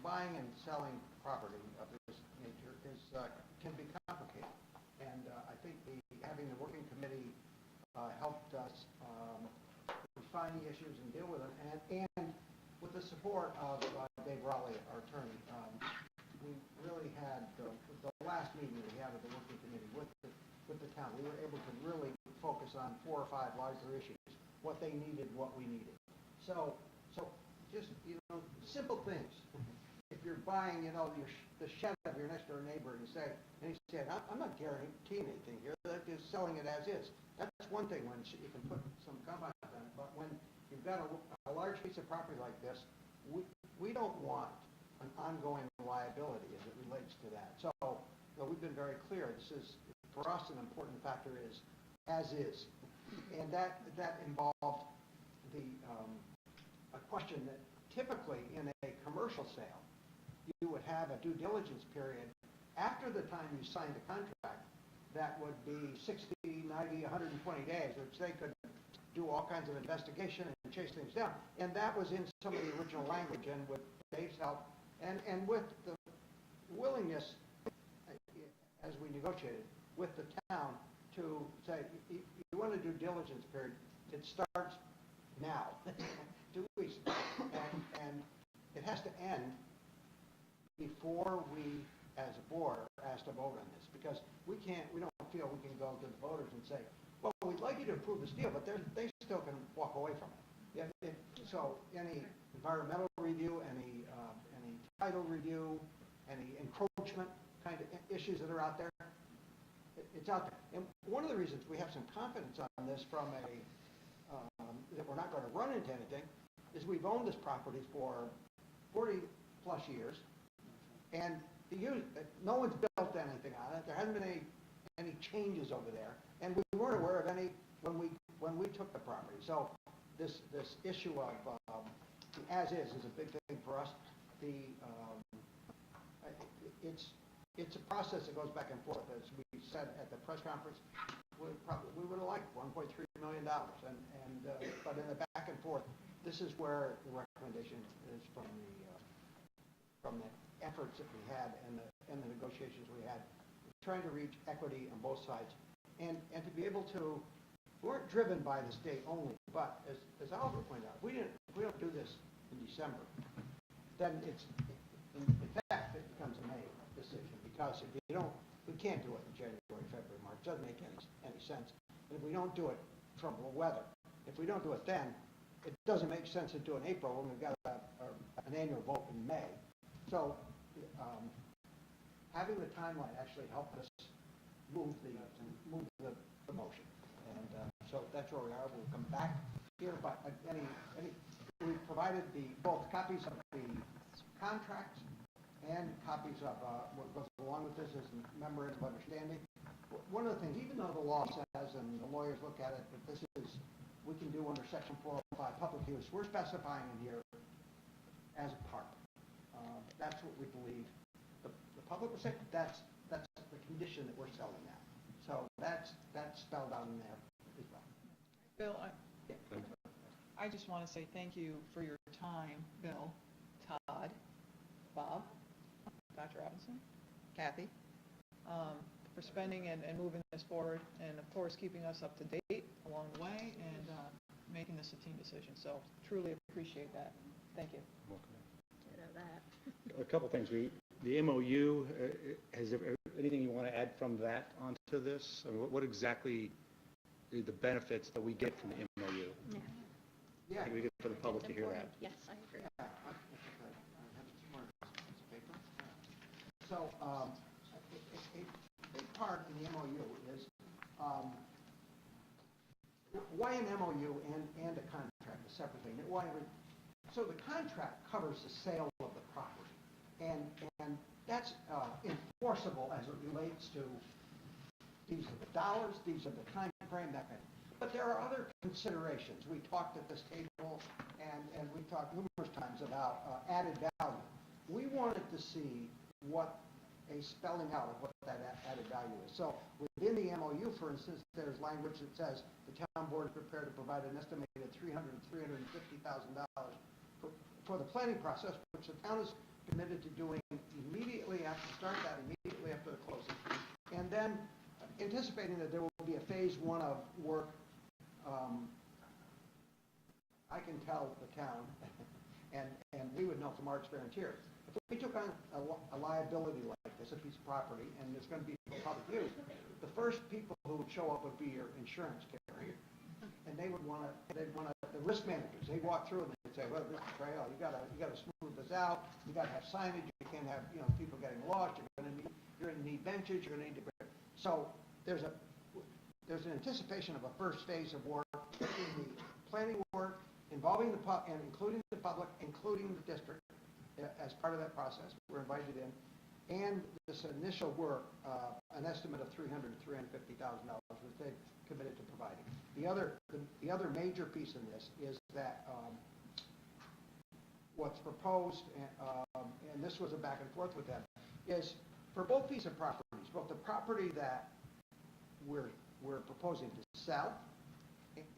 buying and selling property of this nature can be complicated. And I think having the working committee helped us refine the issues and deal with them. And with the support of Dave Rowley, our attorney, we really had the last meeting we had with the working committee with the town. We were able to really focus on 4 or 5 larger issues, what they needed, what we needed. So just, simple things. If you're buying, the shed of your next door neighbor and he said, I'm not guaranteeing anything here, they're just selling it as is. That's one thing, when you can put some compound on it, but when you've got a large piece of property like this, we don't want an ongoing liability as it relates to that. So, we've been very clear, this is, for us, an important factor is as is. And that involved a question that typically in a commercial sale, you would have a due diligence period after the time you signed the contract that would be 60, 90, 120 days, which they could do all kinds of investigation and chase things down. And that was in some of the original language, and with Dave's help, and with the willingness, as we negotiated, with the town to say, you want a due diligence period, it starts now, 2 weeks, and it has to end before we, as a board, are asked to vote on this, because we don't feel we can go to the voters and say, well, we'd like you to approve this deal, but they still can walk away from it. Yeah, so any environmental review, any title review, any encroachment kind of issues that are out there, it's out there. And one of the reasons we have some confidence on this from that we're not going to run into anything is we've owned this property for 40 plus years, and no one's built anything on it. There hasn't been any changes over there, and we weren't aware of any when we took the property. So this issue of the as is a big thing for us. It's a process that goes back and forth. As we said at the press conference, we would have liked $1.3 million, but in the back and forth, this is where the recommendation is from the efforts that we had and the negotiations we had, trying to reach equity on both sides, and to be able to. We weren't driven by the state only, but as Oliver pointed out, if we don't do this in December, then in fact it becomes a May decision, because if you don't, we can't do it in January, February, March. It doesn't make any sense. And if we don't do it from the weather, if we don't do it then, it doesn't make sense to do it in April when we've got an annual vote in May. So having the timeline actually helped us move the motion. And so that's where we are. We'll come back here, but we've provided both copies of the contracts and copies of what goes along with this as a memorandum of understanding. One of the things, even though the law says, and the lawyers look at it, that this is, we can do under Section 405 public use, we're specifying in here as a park. That's what we believe the public will say. That's the condition that we're selling now. So that's spelled out in there as well. Bill, I just want to say thank you for your time, Bill, Todd, Bob, Dr. Robinson, Kathy, for spending and moving this forward, and of course keeping us up to date along the way, and making this a team decision. So truly appreciate that. Thank you. A couple things. The MOU, has there anything you want to add from that onto this? I mean, what exactly are the benefits that we get from the MOU? Yeah. I think we get for the public to hear that. Yes, I agree. Yeah, I have some more pieces of paper. So a big part in the MOU is why an MOU and a contract, a separate thing. So the contract covers the sale of the property, and that's enforceable as it relates to these are the dollars, these are the time frame, that kind of. But there are other considerations. We talked at this table, and we talked numerous times about added value. We wanted to see what a spelling out of what that added value is. So within the MOU, for instance, there's language that says the town board is prepared to provide an estimated $300,000 to $350,000 for the planning process, which the town is committed to doing immediately after immediately after the closing. And then anticipating that there will be a phase one of work, I can tell the town, and we would know from our experience here, if we took on a liability like this, a piece of property, and it's going to be for public use, the first people who would show up would be your insurance carrier, and they'd want the risk managers. They'd walk through and they'd say, well, Mr. Trail, you got to smooth this out. You got to have signage. You can't have people getting lost. You're going to need benches. You're going to need to. So there's an anticipation of a first phase of work in the planning work involving the and including the public, including the district as part of that process. We're invited in. And this initial work, an estimate of $300,000 to $350,000, which they've committed to providing. The other major piece in this is that what's proposed, and this was a back and forth with them, is for both pieces of properties, both the property that we're proposing to sell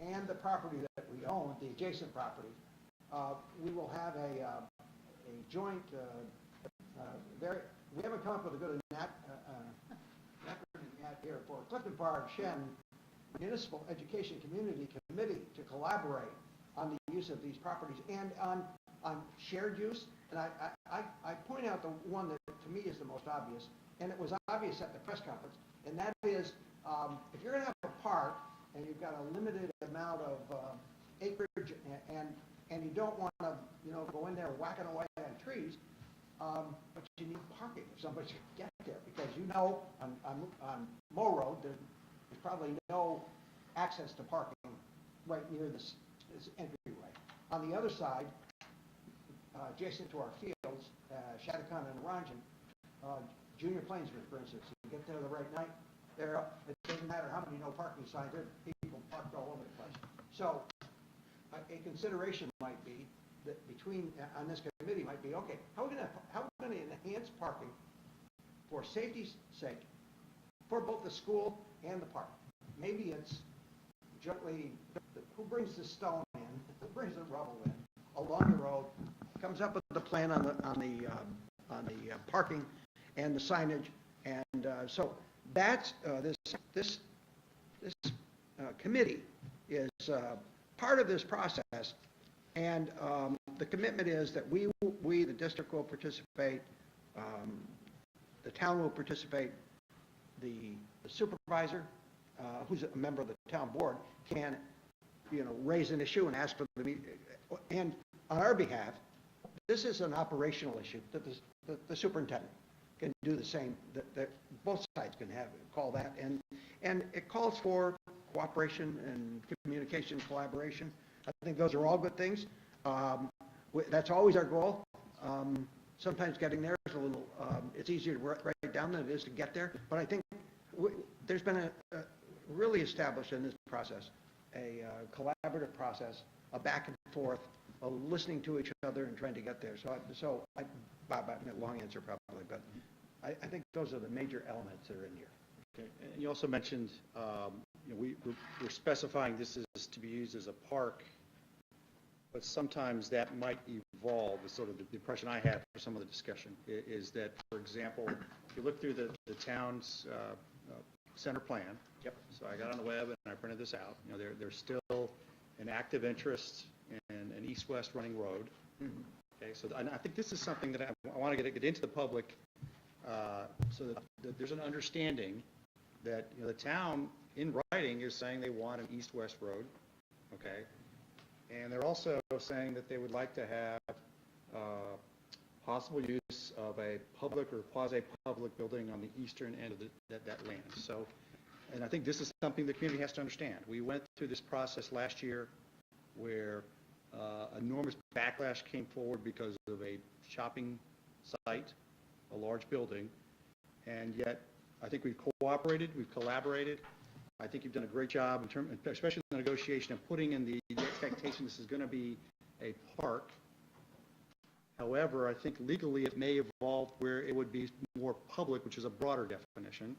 and the property that we own, the adjacent property, we will have a joint, we haven't come up with a good acronym yet here for Clifton Park Shen Municipal Education Community Committee to collaborate on the use of these properties and on shared use. And I point out the one that to me is the most obvious, and it was obvious at the press conference, and that is if you're going to have a park and you've got a limited amount of acreage and you don't want to go in there whacking away on trees, but you need parking if somebody can get there, because on Moe Road there's probably no access to parking right near this entryway. On the other side, adjacent to our fields, Shattuckon and Orangen, Junior Plainsman, for instance, you get there the right night, it doesn't matter how many no parking signs, there are people parked all over the place. So a consideration might be that on this committee might be, okay, how are we going to enhance parking for safety's sake for both the school and the park? Maybe it's jointly, who brings the stone in, who brings the rubble in along the road, comes up with the plan on the parking and the signage, and so that's this committee is part of this process, and the commitment is that we, the district, will participate, the town will participate, the supervisor, who's a member of the town board, can, raise an issue and ask for the meeting, and on our behalf, this is an operational issue that the superintendent can do the same, that both sides can call that, and it calls for cooperation and communication, collaboration. I think those are all good things. That's always our goal. Sometimes getting there is a little, it's easier to write down than it is to get there, but I think there's been a really established in this process, a collaborative process, a back and forth, listening to each other and trying to get there. Bob, long answer probably, but I think those are the major elements that are in here. Okay. And you also mentioned, we're specifying this is to be used as a park, but sometimes that might evolve. Is sort of the impression I have for some of the discussion is that, for example, if you look through the town's center plan. Yep. So I got on the web and I printed this out. There's still an active interest in an east-west running road. Mm-hmm. Okay, so I think this is something that I want to get into the public, so that there's an understanding that the town in writing is saying they want an east-west road, okay, and they're also saying that they would like to have possible use of a public or quasi-public building on the eastern end of that land. So, and I think this is something the community has to understand. We went through this process last year where enormous backlash came forward because of a shopping site, a large building, and yet I think we've cooperated, we've collaborated. I think you've done a great job in terms, especially in the negotiation of putting in the expectation this is going to be a park. However, I think legally it may evolve where it would be more public, which is a broader definition.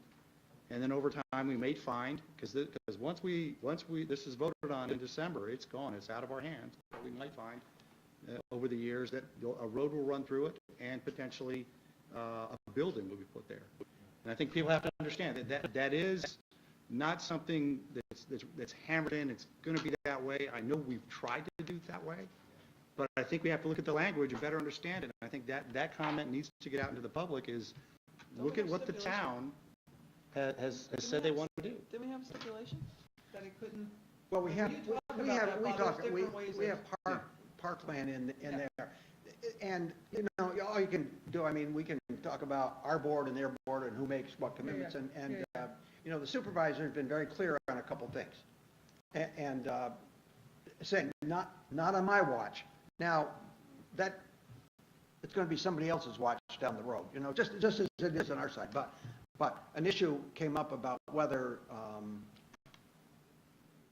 And then over time we may find, because once this is voted on in December, it's gone, it's out of our hands. We might find over the years that a road will run through it and potentially a building will be put there. And I think people have to understand that is not something that's hammered in. It's going to be that way. I know we've tried to do it that way, but I think we have to look at the language and better understand it. And I think that comment needs to get out into the public is look at what the town has said they want to do. Did we have a stipulation that it couldn't? Well, we have parkland in Yeah. there, and all you can do. I mean, we can talk about our board and their board and who makes what commitments, and the supervisor has been very clear on a couple things. And saying, not on my watch. Now, it's going to be somebody else's watch down the road, just as it is on our side. But an issue came up about whether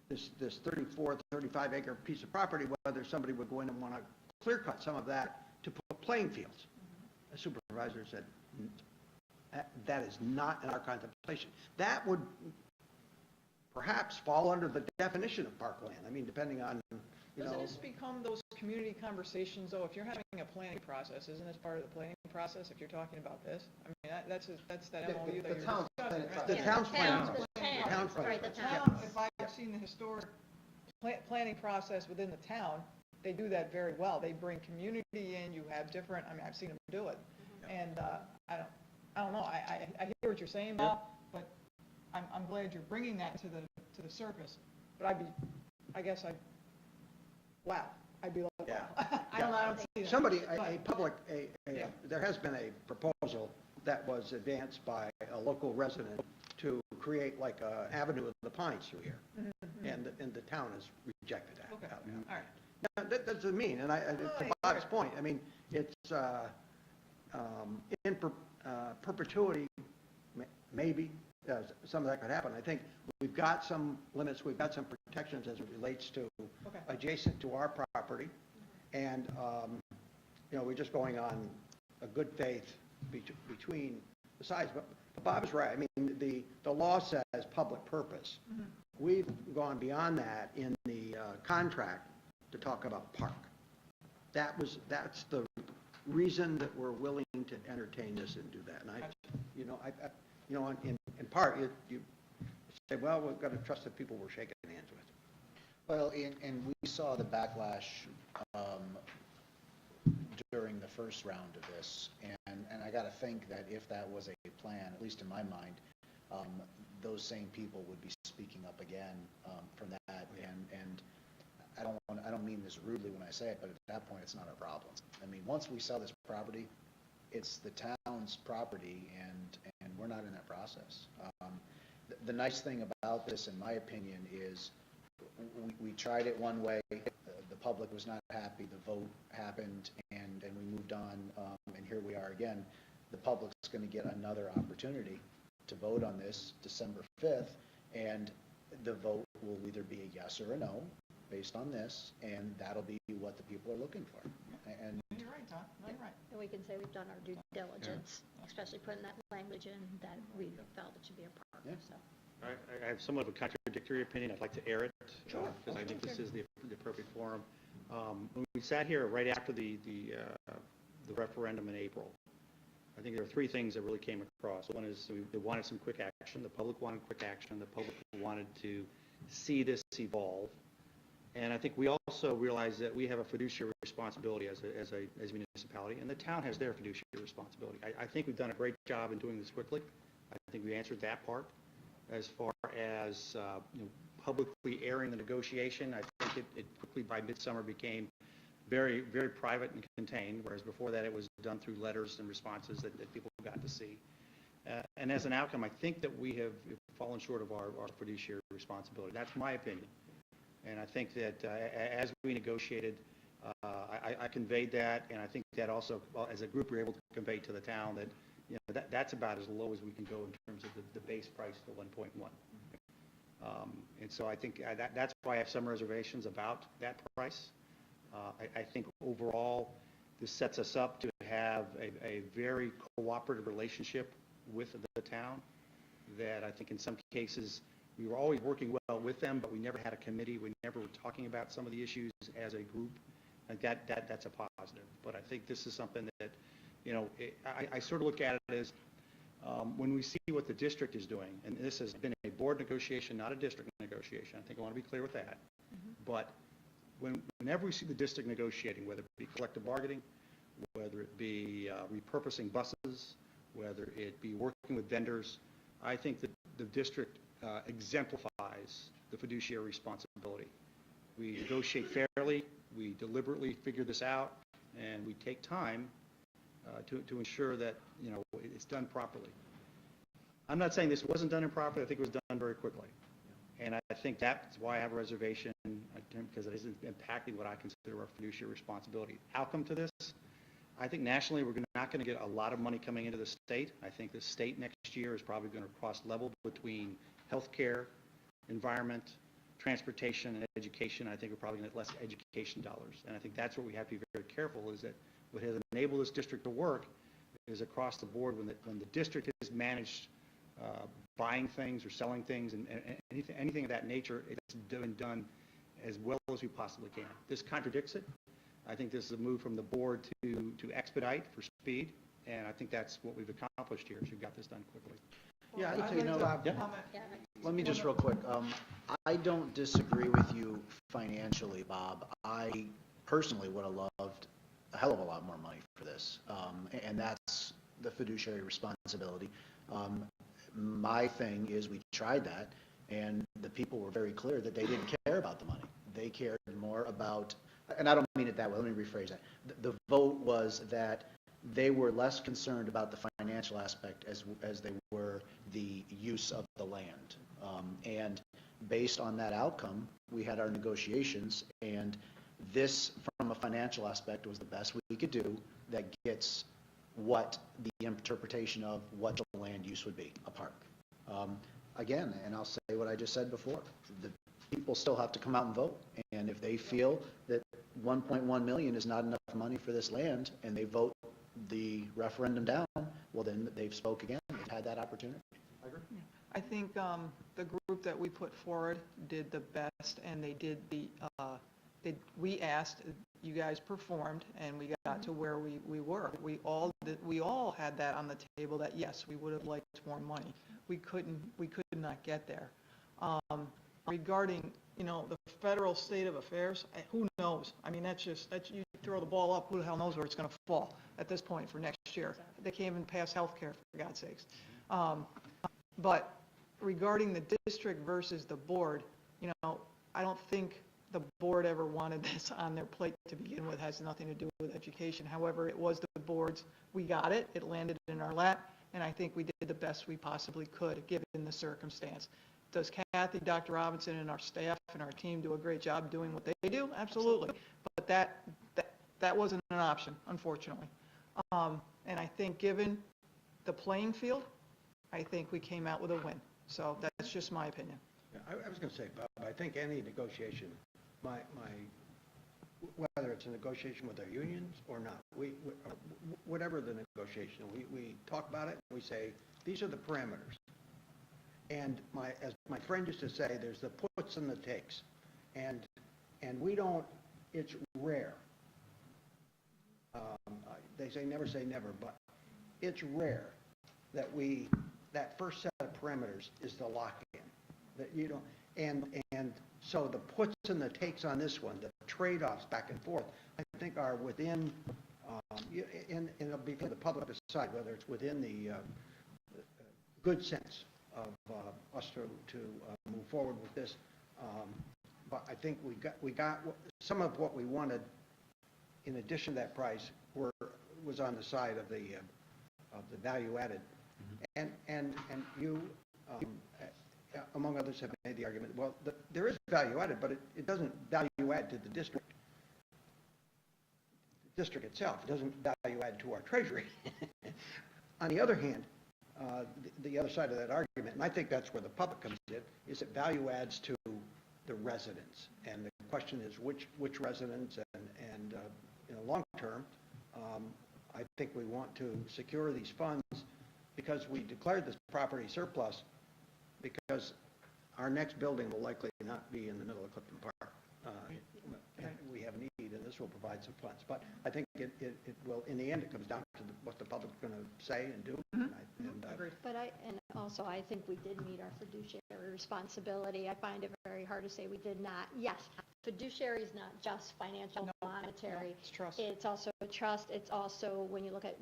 this 34, 35 acre piece of property, whether somebody would go in and want to clear cut some of that to put playing fields. The supervisor said, that is not in our contemplation. That would perhaps fall under the definition of parkland. I mean, depending on, Doesn't this become those community conversations, though? If you're having a planning process, isn't this part of the planning process if you're talking about this? I mean, that's that MOU that you're discussing, right? the town's plan. The town's plan. Right, the Town, if I've seen the historic planning process within the town, they do that very well. They bring community in, you have different, I mean, I've seen them do it. And I don't know, I hear what you're saying, Bob, but I'm glad you're bringing that to the surface. But wow, I'd be like, Yeah. wow. I don't see that. Somebody, But- there has been a proposal that was advanced by a local resident to create like a Avenue of the Pines through here. And the town has rejected that. Okay, all right. Now, that doesn't mean, and to Bob's point, I mean, it's in perpetuity, maybe, some of that could happen. I think we've got some limits, we've got some protections as it relates to adjacent to our property. And, we're just going on a good faith between the sides. But Bob is right. I mean, the law says public purpose. We've gone beyond that in the contract to talk about park. That's the reason that we're willing to entertain this and do that. And in part, you say, well, we've got to trust the people we're shaking hands with. Well, and we saw the backlash during the first round of this, and I got to think that if that was a plan, at least in my mind, those same people would be speaking up again from that. And I don't mean this rudely when I say it, but at that point, it's not a problem. I mean, once we sell this property, it's the town's property, and we're not in that process. The nice thing about this, in my opinion, is we tried it one way, the public was not happy, the vote happened, and we moved on, and here we are again. The public's going to get another opportunity to vote on this December 5th, and the vote will either be a yes or a no based on this, and that'll be what the people are looking for. And You're right, Tom. No, you're right. And we can say we've done our due diligence, especially putting that language in that we felt it should be a park, so. I have somewhat of a contradictory opinion. I'd like to air it because I think this is the appropriate forum. When we sat here right after the referendum in April, I think there were three things that really came across. One is they wanted some quick action. The public wanted quick action. The public wanted to see this evolve. And I think we also realized that we have a fiduciary responsibility as a municipality, and the town has their fiduciary responsibility. I think we've done a great job in doing this quickly. I think we answered that part. As far as publicly airing the negotiation, I think it quickly by midsummer became very, very private and contained, whereas before that it was done through letters and responses that people got to see. And as an outcome, I think that we have fallen short of our fiduciary responsibility. That's my opinion. And I think that as we negotiated, I conveyed that, and I think that also, as a group, we were able to convey to the town that that's about as low as we can go in terms of the base price, the 1.1. And so I think that's why I have some reservations about that price. I think overall, this sets us up to have a very cooperative relationship with the town, that I think in some cases we were always working well with them, but we never had a committee. We never were talking about some of the issues as a group. Like that's a positive. But I think this is something that, I sort of look at it as when we see what the district is doing, and this has been a board negotiation, not a district negotiation. I think I want to be clear with that. But whenever we see the district negotiating, whether it be collective bargaining, whether it be repurposing buses, whether it be working with vendors, I think that the district exemplifies the fiduciary responsibility. We negotiate fairly, we deliberately figure this out, and we take time to ensure that it's done properly. I'm not saying this wasn't done improperly. I think it was done very quickly. And I think that's why I have a reservation, because it isn't impacting what I consider our fiduciary responsibility. Outcome to this, I think nationally, we're not going to get a lot of money coming into the state. I think the state next year is probably going to cross level between healthcare, environment, transportation, and education. I think we're probably going to get less education dollars. And I think that's what we have to be very careful, is that what has enabled this district to work is across the board when the district has managed buying things or selling things and anything of that nature, it's been done as well as we possibly can. This contradicts it. I think this is a move from the board to expedite for speed, and I think that's what we've accomplished here, is we've got this done quickly. Yeah, I'd I'd say, like to comment. let me just real quick, I don't disagree with you financially, Bob. I personally would have loved a hell of a lot more money for this, and that's the fiduciary responsibility. My thing is we tried that, and the people were very clear that they didn't care about the money. They cared more about, and I don't mean it that way, let me rephrase that. The vote was that they were less concerned about the financial aspect as they were the use of the land. And based on that outcome, we had our negotiations, and this, from a financial aspect, was the best we could do that gets what the interpretation of what the land use would be, a park. Again, and I'll say what I just said before, the people still have to come out and vote, and if they feel that 1.1 million is not enough money for this land, and they vote the referendum down, well then they've spoke again, they've had that opportunity. I agree. I think the group that we put forward did the best, and they did we asked, you guys performed, and we got to where we were. We all had that on the table, that yes, we would have liked more money. We could not get there. Regarding, the federal state of affairs, who knows? I mean, that's you throw the ball up, who the hell knows where it's going to fall at this point for next year. They can't even pass health care, for God's sakes. But regarding the district versus the board, I don't think the board ever wanted this on their plate to begin with. It has nothing to do with education. However, it was the board's. We got it. It landed in our lap, and I think we did the best we possibly could given the circumstance. Does Kathy, Dr. Robinson, and our staff and our team do a great job doing what they do? Absolutely. But that wasn't an option, unfortunately. And I think given the playing field, I think we came out with a win. So that's just my opinion. Yeah, I was going to say, Bob, I think any negotiation, whether it's a negotiation with our unions or not, whatever the negotiation, we talk about it, and we say, these are the parameters. And as my friend used to say, there's the puts and the takes. And we don't, it's rare. They say never, but it's rare that that first set of parameters is the lock-in. That you don't, and so the puts and the takes on this one, the trade-offs back and forth, I think are within, and it'll be for the public to decide whether it's within the good sense of us to move forward with this. But I think we got some of what we wanted. In addition to that price, was on the side of the value added, and you. Among others, have made the argument, well, there is value added, but it doesn't value add to the district itself. It doesn't value add to our treasury. On the other hand, the other side of that argument, and I think that's where the public comes in, is it value adds to the residents. And the question is which residents, and in the long term, I think we want to secure these funds because we declared this property surplus, because our next building will likely not be in the middle of Clifton Park. We have need, and this will provide some funds. But I think it will, in the end, it comes down to what the public's going to say and do. But I think we did meet our fiduciary responsibility. I find it very hard to say we did not. Yes, fiduciary is not just financial, monetary. It's trust. It's also trust. It's also, when you look at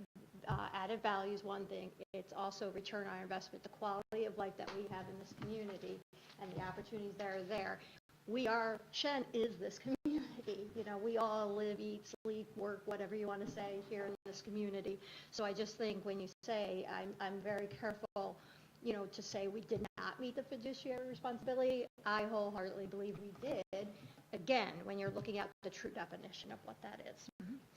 added value is one thing. It's also return on our investment, the quality of life that we have in this community and the opportunities that are there. Shen is this community. We all live, eat, sleep, work, whatever you want to say here in this community. So I just think when you say, I'm very careful, to say we did not meet the fiduciary responsibility? I wholeheartedly believe we did. Again, when you're looking at the true definition of what that is.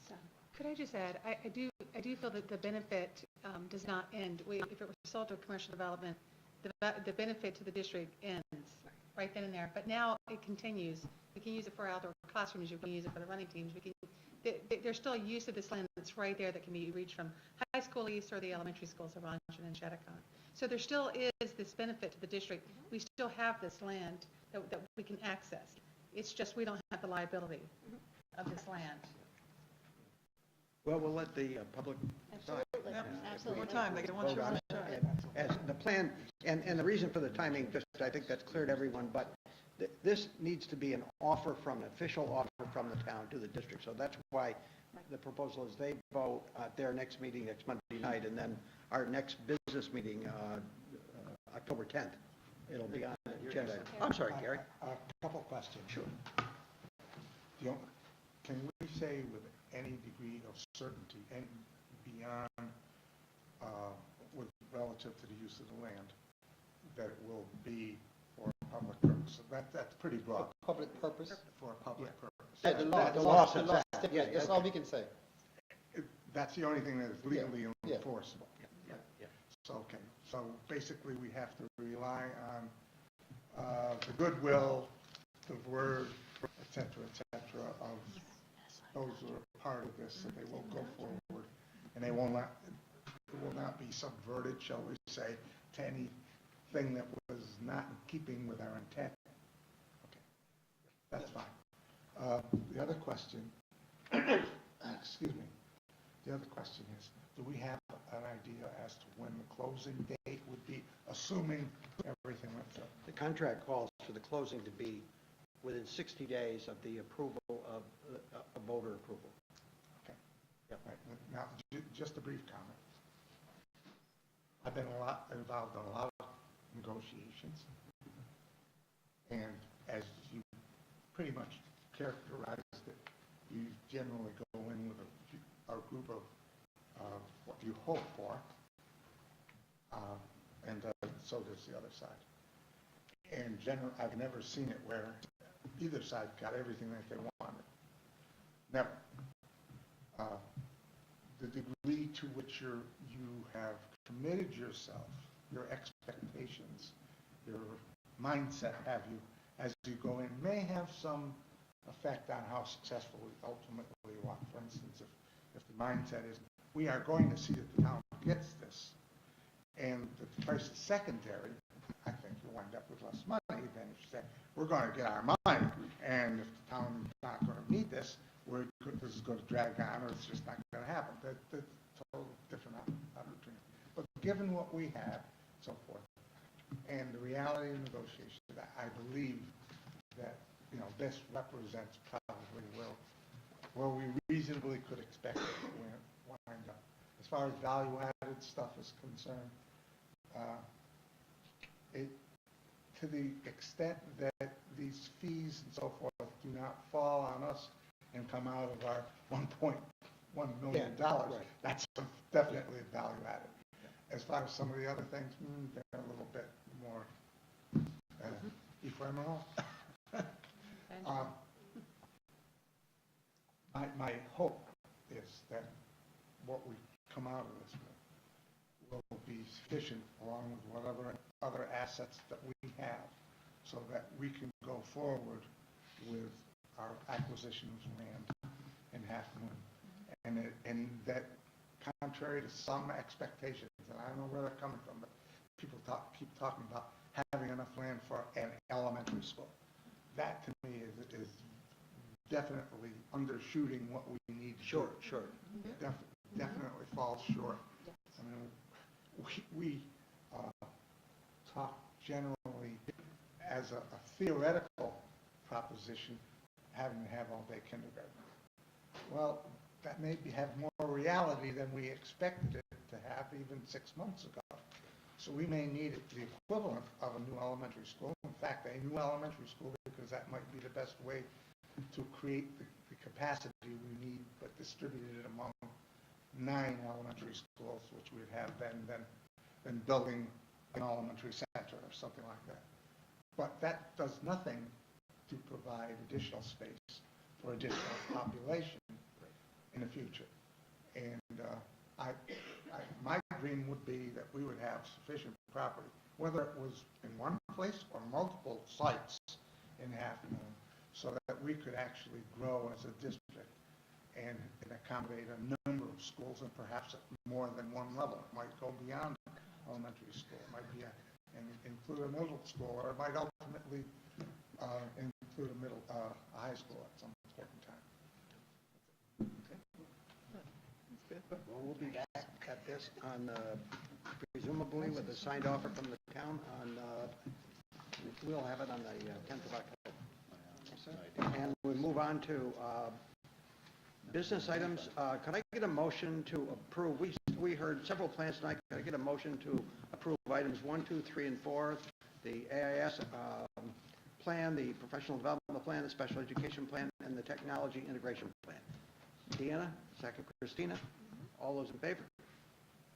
So. Could I just add, I do feel that the benefit does not end. If it were sold to a commercial development, the benefit to the district ends right then and there. But now it continues. We can use it for outdoor classrooms. You can use it for the running teams. There's still use of this land that's right there that can be reached from high school east or the elementary schools of Rancho and Shenendehowa. So there still is this benefit to the district. We still have this land that we can access. It's just we don't have the liability of this land. Well, we'll let the public decide. Absolutely. More time, they get one Vote shot. on it. And as the plan, and the reason for the timing, just, I think that's clear to everyone, but this needs to be an offer from, an official offer from the town to the district. So that's why the proposal is they vote at their next meeting next Monday night, and then our next business meeting, October 10th. It'll be on the agenda. I'm sorry, Gary. A couple questions. Sure. Can we say with any degree of certainty and beyond, with relative to the use of the land, that it will be for a public purpose? So that's pretty broad. Public purpose? For a public purpose. Yeah, the law stipulates, that's all we can say. That's the only thing that is legally Yeah. enforceable. So, okay, so basically we have to rely on the goodwill, the word, et cetera, of those who are part of this, that they will go forward, and it will not be subverted, shall we say, to anything that was not in keeping with our intent. Okay, that's fine. The other question, excuse me, the other question is, do we have an idea as to when the closing date would be, assuming everything went through? The contract calls for the closing to be within 60 days of the approval of a voter approval. Okay. Yep. Right. Now, just a brief comment. I've been involved in a lot of negotiations, and as you pretty much characterized it, you generally go in with a group of what you hope for, and so does the other side. And generally, I've never seen it where either side got everything that they wanted. Never. The degree to which you have committed yourself, your expectations, your mindset, have you, as you go in, may have some effect on how successful ultimately you are. For instance, if the mindset is, we are going to see that the town gets this, and the price is secondary, I think you'll wind up with less money than if you say, we're going to get our money, and if the town is not going to meet this, this is going to drag on, or it's just not going to happen. That's a total different opportunity. But given what we have, so forth, and the reality of negotiations, I believe that, this represents probably where we reasonably could expect it to wind up. As far as value-added stuff is concerned, to the extent that these fees and so forth do not fall on us and come out of our $1.1 million, that's definitely value added. As far as some of the other things, they're a little bit more ephemeral. My hope is that what we come out of this with will be sufficient, along with whatever other assets that we have, so that we can go forward with our acquisition of land in Half Moon. And that, contrary to some expectations, and I don't know where they're coming from, but people keep talking about having enough land for an elementary school. That, to me, is definitely undershooting what we need to do. Sure. Definitely falls short. I mean, we talk generally as a theoretical proposition, having to have all-day kindergarten. Well, that may have more reality than we expected it to have even 6 months ago. So we may need the equivalent of a new elementary school. In fact, a new elementary school, because that might be the best way to create the capacity we need, but distributed it among 9 elementary schools, which we'd have then building an elementary center or something like that. But that does nothing to provide additional space for additional population in the future. And my dream would be that we would have sufficient property, whether it was in one place or multiple sites in Half Moon, so that we could actually grow as a district and accommodate a number of schools, and perhaps at more than one level. It might go beyond elementary school. It might be and include a middle school, or it might ultimately include a high school at some point in time. Well, we'll be back at this on, presumably with a signed offer from the town on, we'll have it on the 10th of October. And we move on to business items. Could I get a motion to approve? We heard several plans tonight. Could I get a motion to approve items 1, 2, 3, and 4, the AIS plan, the professional development plan, the special education plan, and the technology integration plan? Deanna, second Christina. All those in favor?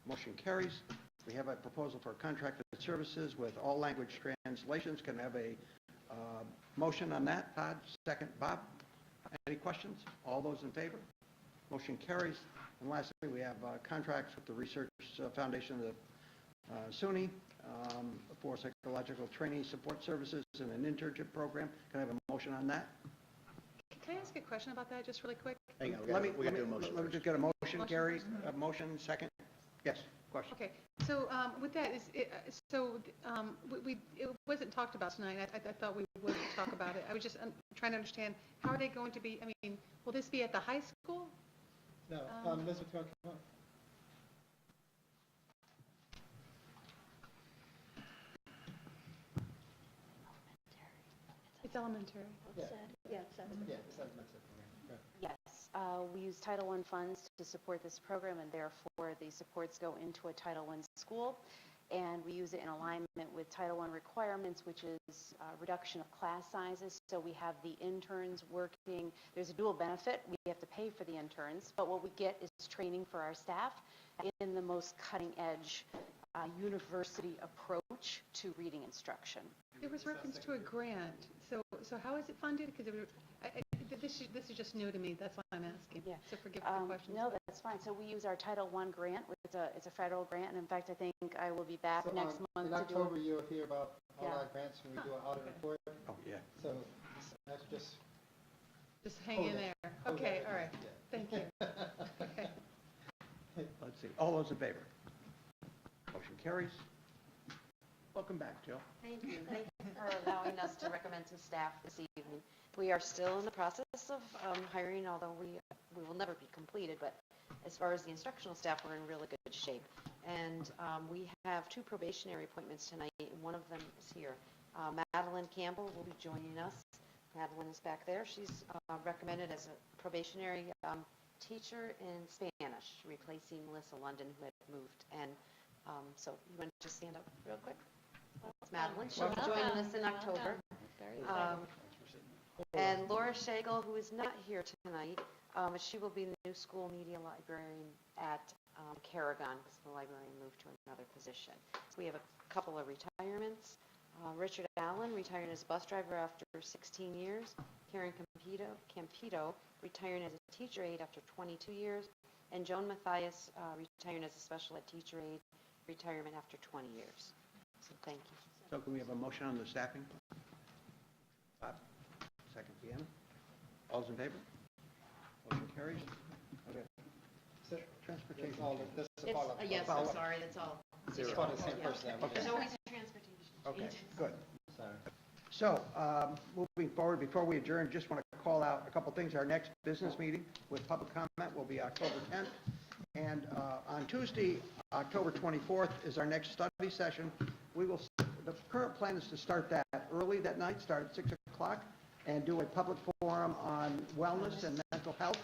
Motion carries. We have a proposal for contracted services with all language translations. Can I have a motion on that? Todd, second. Bob? Any questions? All those in favor? Motion carries. And lastly, we have contracts with the Research Foundation of the SUNY for psychological training support services and an internship program. Can I have a motion on that? Can I ask a question about that, just really quick? Hang on, Let me just get a motion, Motion Gary. first. A motion, second. Yes, question. Okay, so with that, it wasn't talked about tonight. I thought we would talk about it. I was just trying to understand, how are they going to be, I mean, will this be at the high school? No, Elizabeth, you want to come up? It's elementary. Yeah. Yeah, it's Yeah, it's elementary. Okay. Yes, we use Title I funds to support this program, and therefore the supports go into a Title I school, and we use it in alignment with Title I requirements, which is reduction of class sizes. So we have the interns working. There's a dual benefit. We have to pay for the interns, but what we get is training for our staff in the most cutting-edge university approach to reading instruction. There was reference to a grant. So how is it funded? Because this is just new to me. That's why I'm asking. Yeah. So forgive the questions. No, that's fine. So we use our Title I grant. It's a federal grant, and in fact, I think I will be back So, next month in to do. October, you'll hear about all Yeah. our grants when we do an audit report. Oh, yeah. So that's just. Just hang in Hold it. there. Hold Okay, it. all right. Yeah. Thank you. Okay. Let's see. All those in favor? Motion carries. Welcome back, Jill. Thank you. Thank you for allowing us to recommend some staff this evening. We are still in the process of hiring, although we will never be completed, but as far as the instructional staff, we're in really good shape. And we have 2 probationary appointments tonight, and one of them is here. Madeline Campbell will be joining us. Madeline is back there. She's recommended as a probationary teacher in Spanish, replacing Melissa London, who had moved. And so you want to just stand up real quick? That's Madeline. She'll be joining us in October. And Laura Schagel, who is not here tonight, she will be the new school media librarian at Carrigon, because the librarian moved to another position. So we have a couple of retirements. Richard Allen, retiring as a bus driver after 16 years. Karen Campito, retiring as a teacher aide after 22 years. And Joan Mathias, retiring as a special ed teacher aide, retirement after 20 years. So thank you. So can we have a motion on the staffing? Bob? Second, Deanna. All those in favor? Motion carries. Okay. So, Transportation. that's all, that's a It's, follow-up. yes, I'm sorry, that's all. It's for the same person. Okay. There's always a transportation. Okay, good. Sorry. So, moving forward, before we adjourn, just want to call out a couple things. Our next business meeting with public comment will be October 10th. And on Tuesday, October 24th, is our next study session. The current plan is to start that early that night, start at 6 o'clock, and do a public forum on wellness and mental health.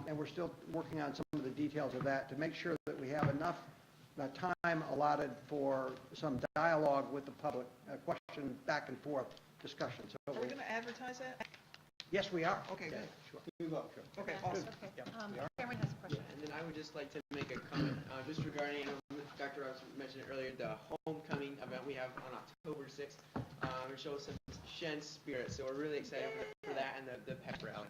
And we're still working on some of the details of that to make sure that we have enough time allotted for some dialogue with the public, question back and forth discussion. So Are we going to advertise that? yes, we are. Okay, good. Sure. We will. Okay, awesome. Okay. Yep, Um, we are. Cameron has a question. And then I would just like to make a comment just regarding, Dr. Ross mentioned it earlier, the homecoming upcoming event we have on October 6th, and show some Shen spirit. So we're really excited for that and the pep rally.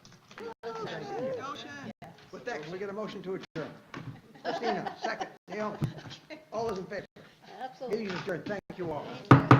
Go Shen. With that, can we get a motion to adjourn? Christina, second. Naomi, all those in favor? Absolutely. Meeting is adjourned. Thank you all. Thank you.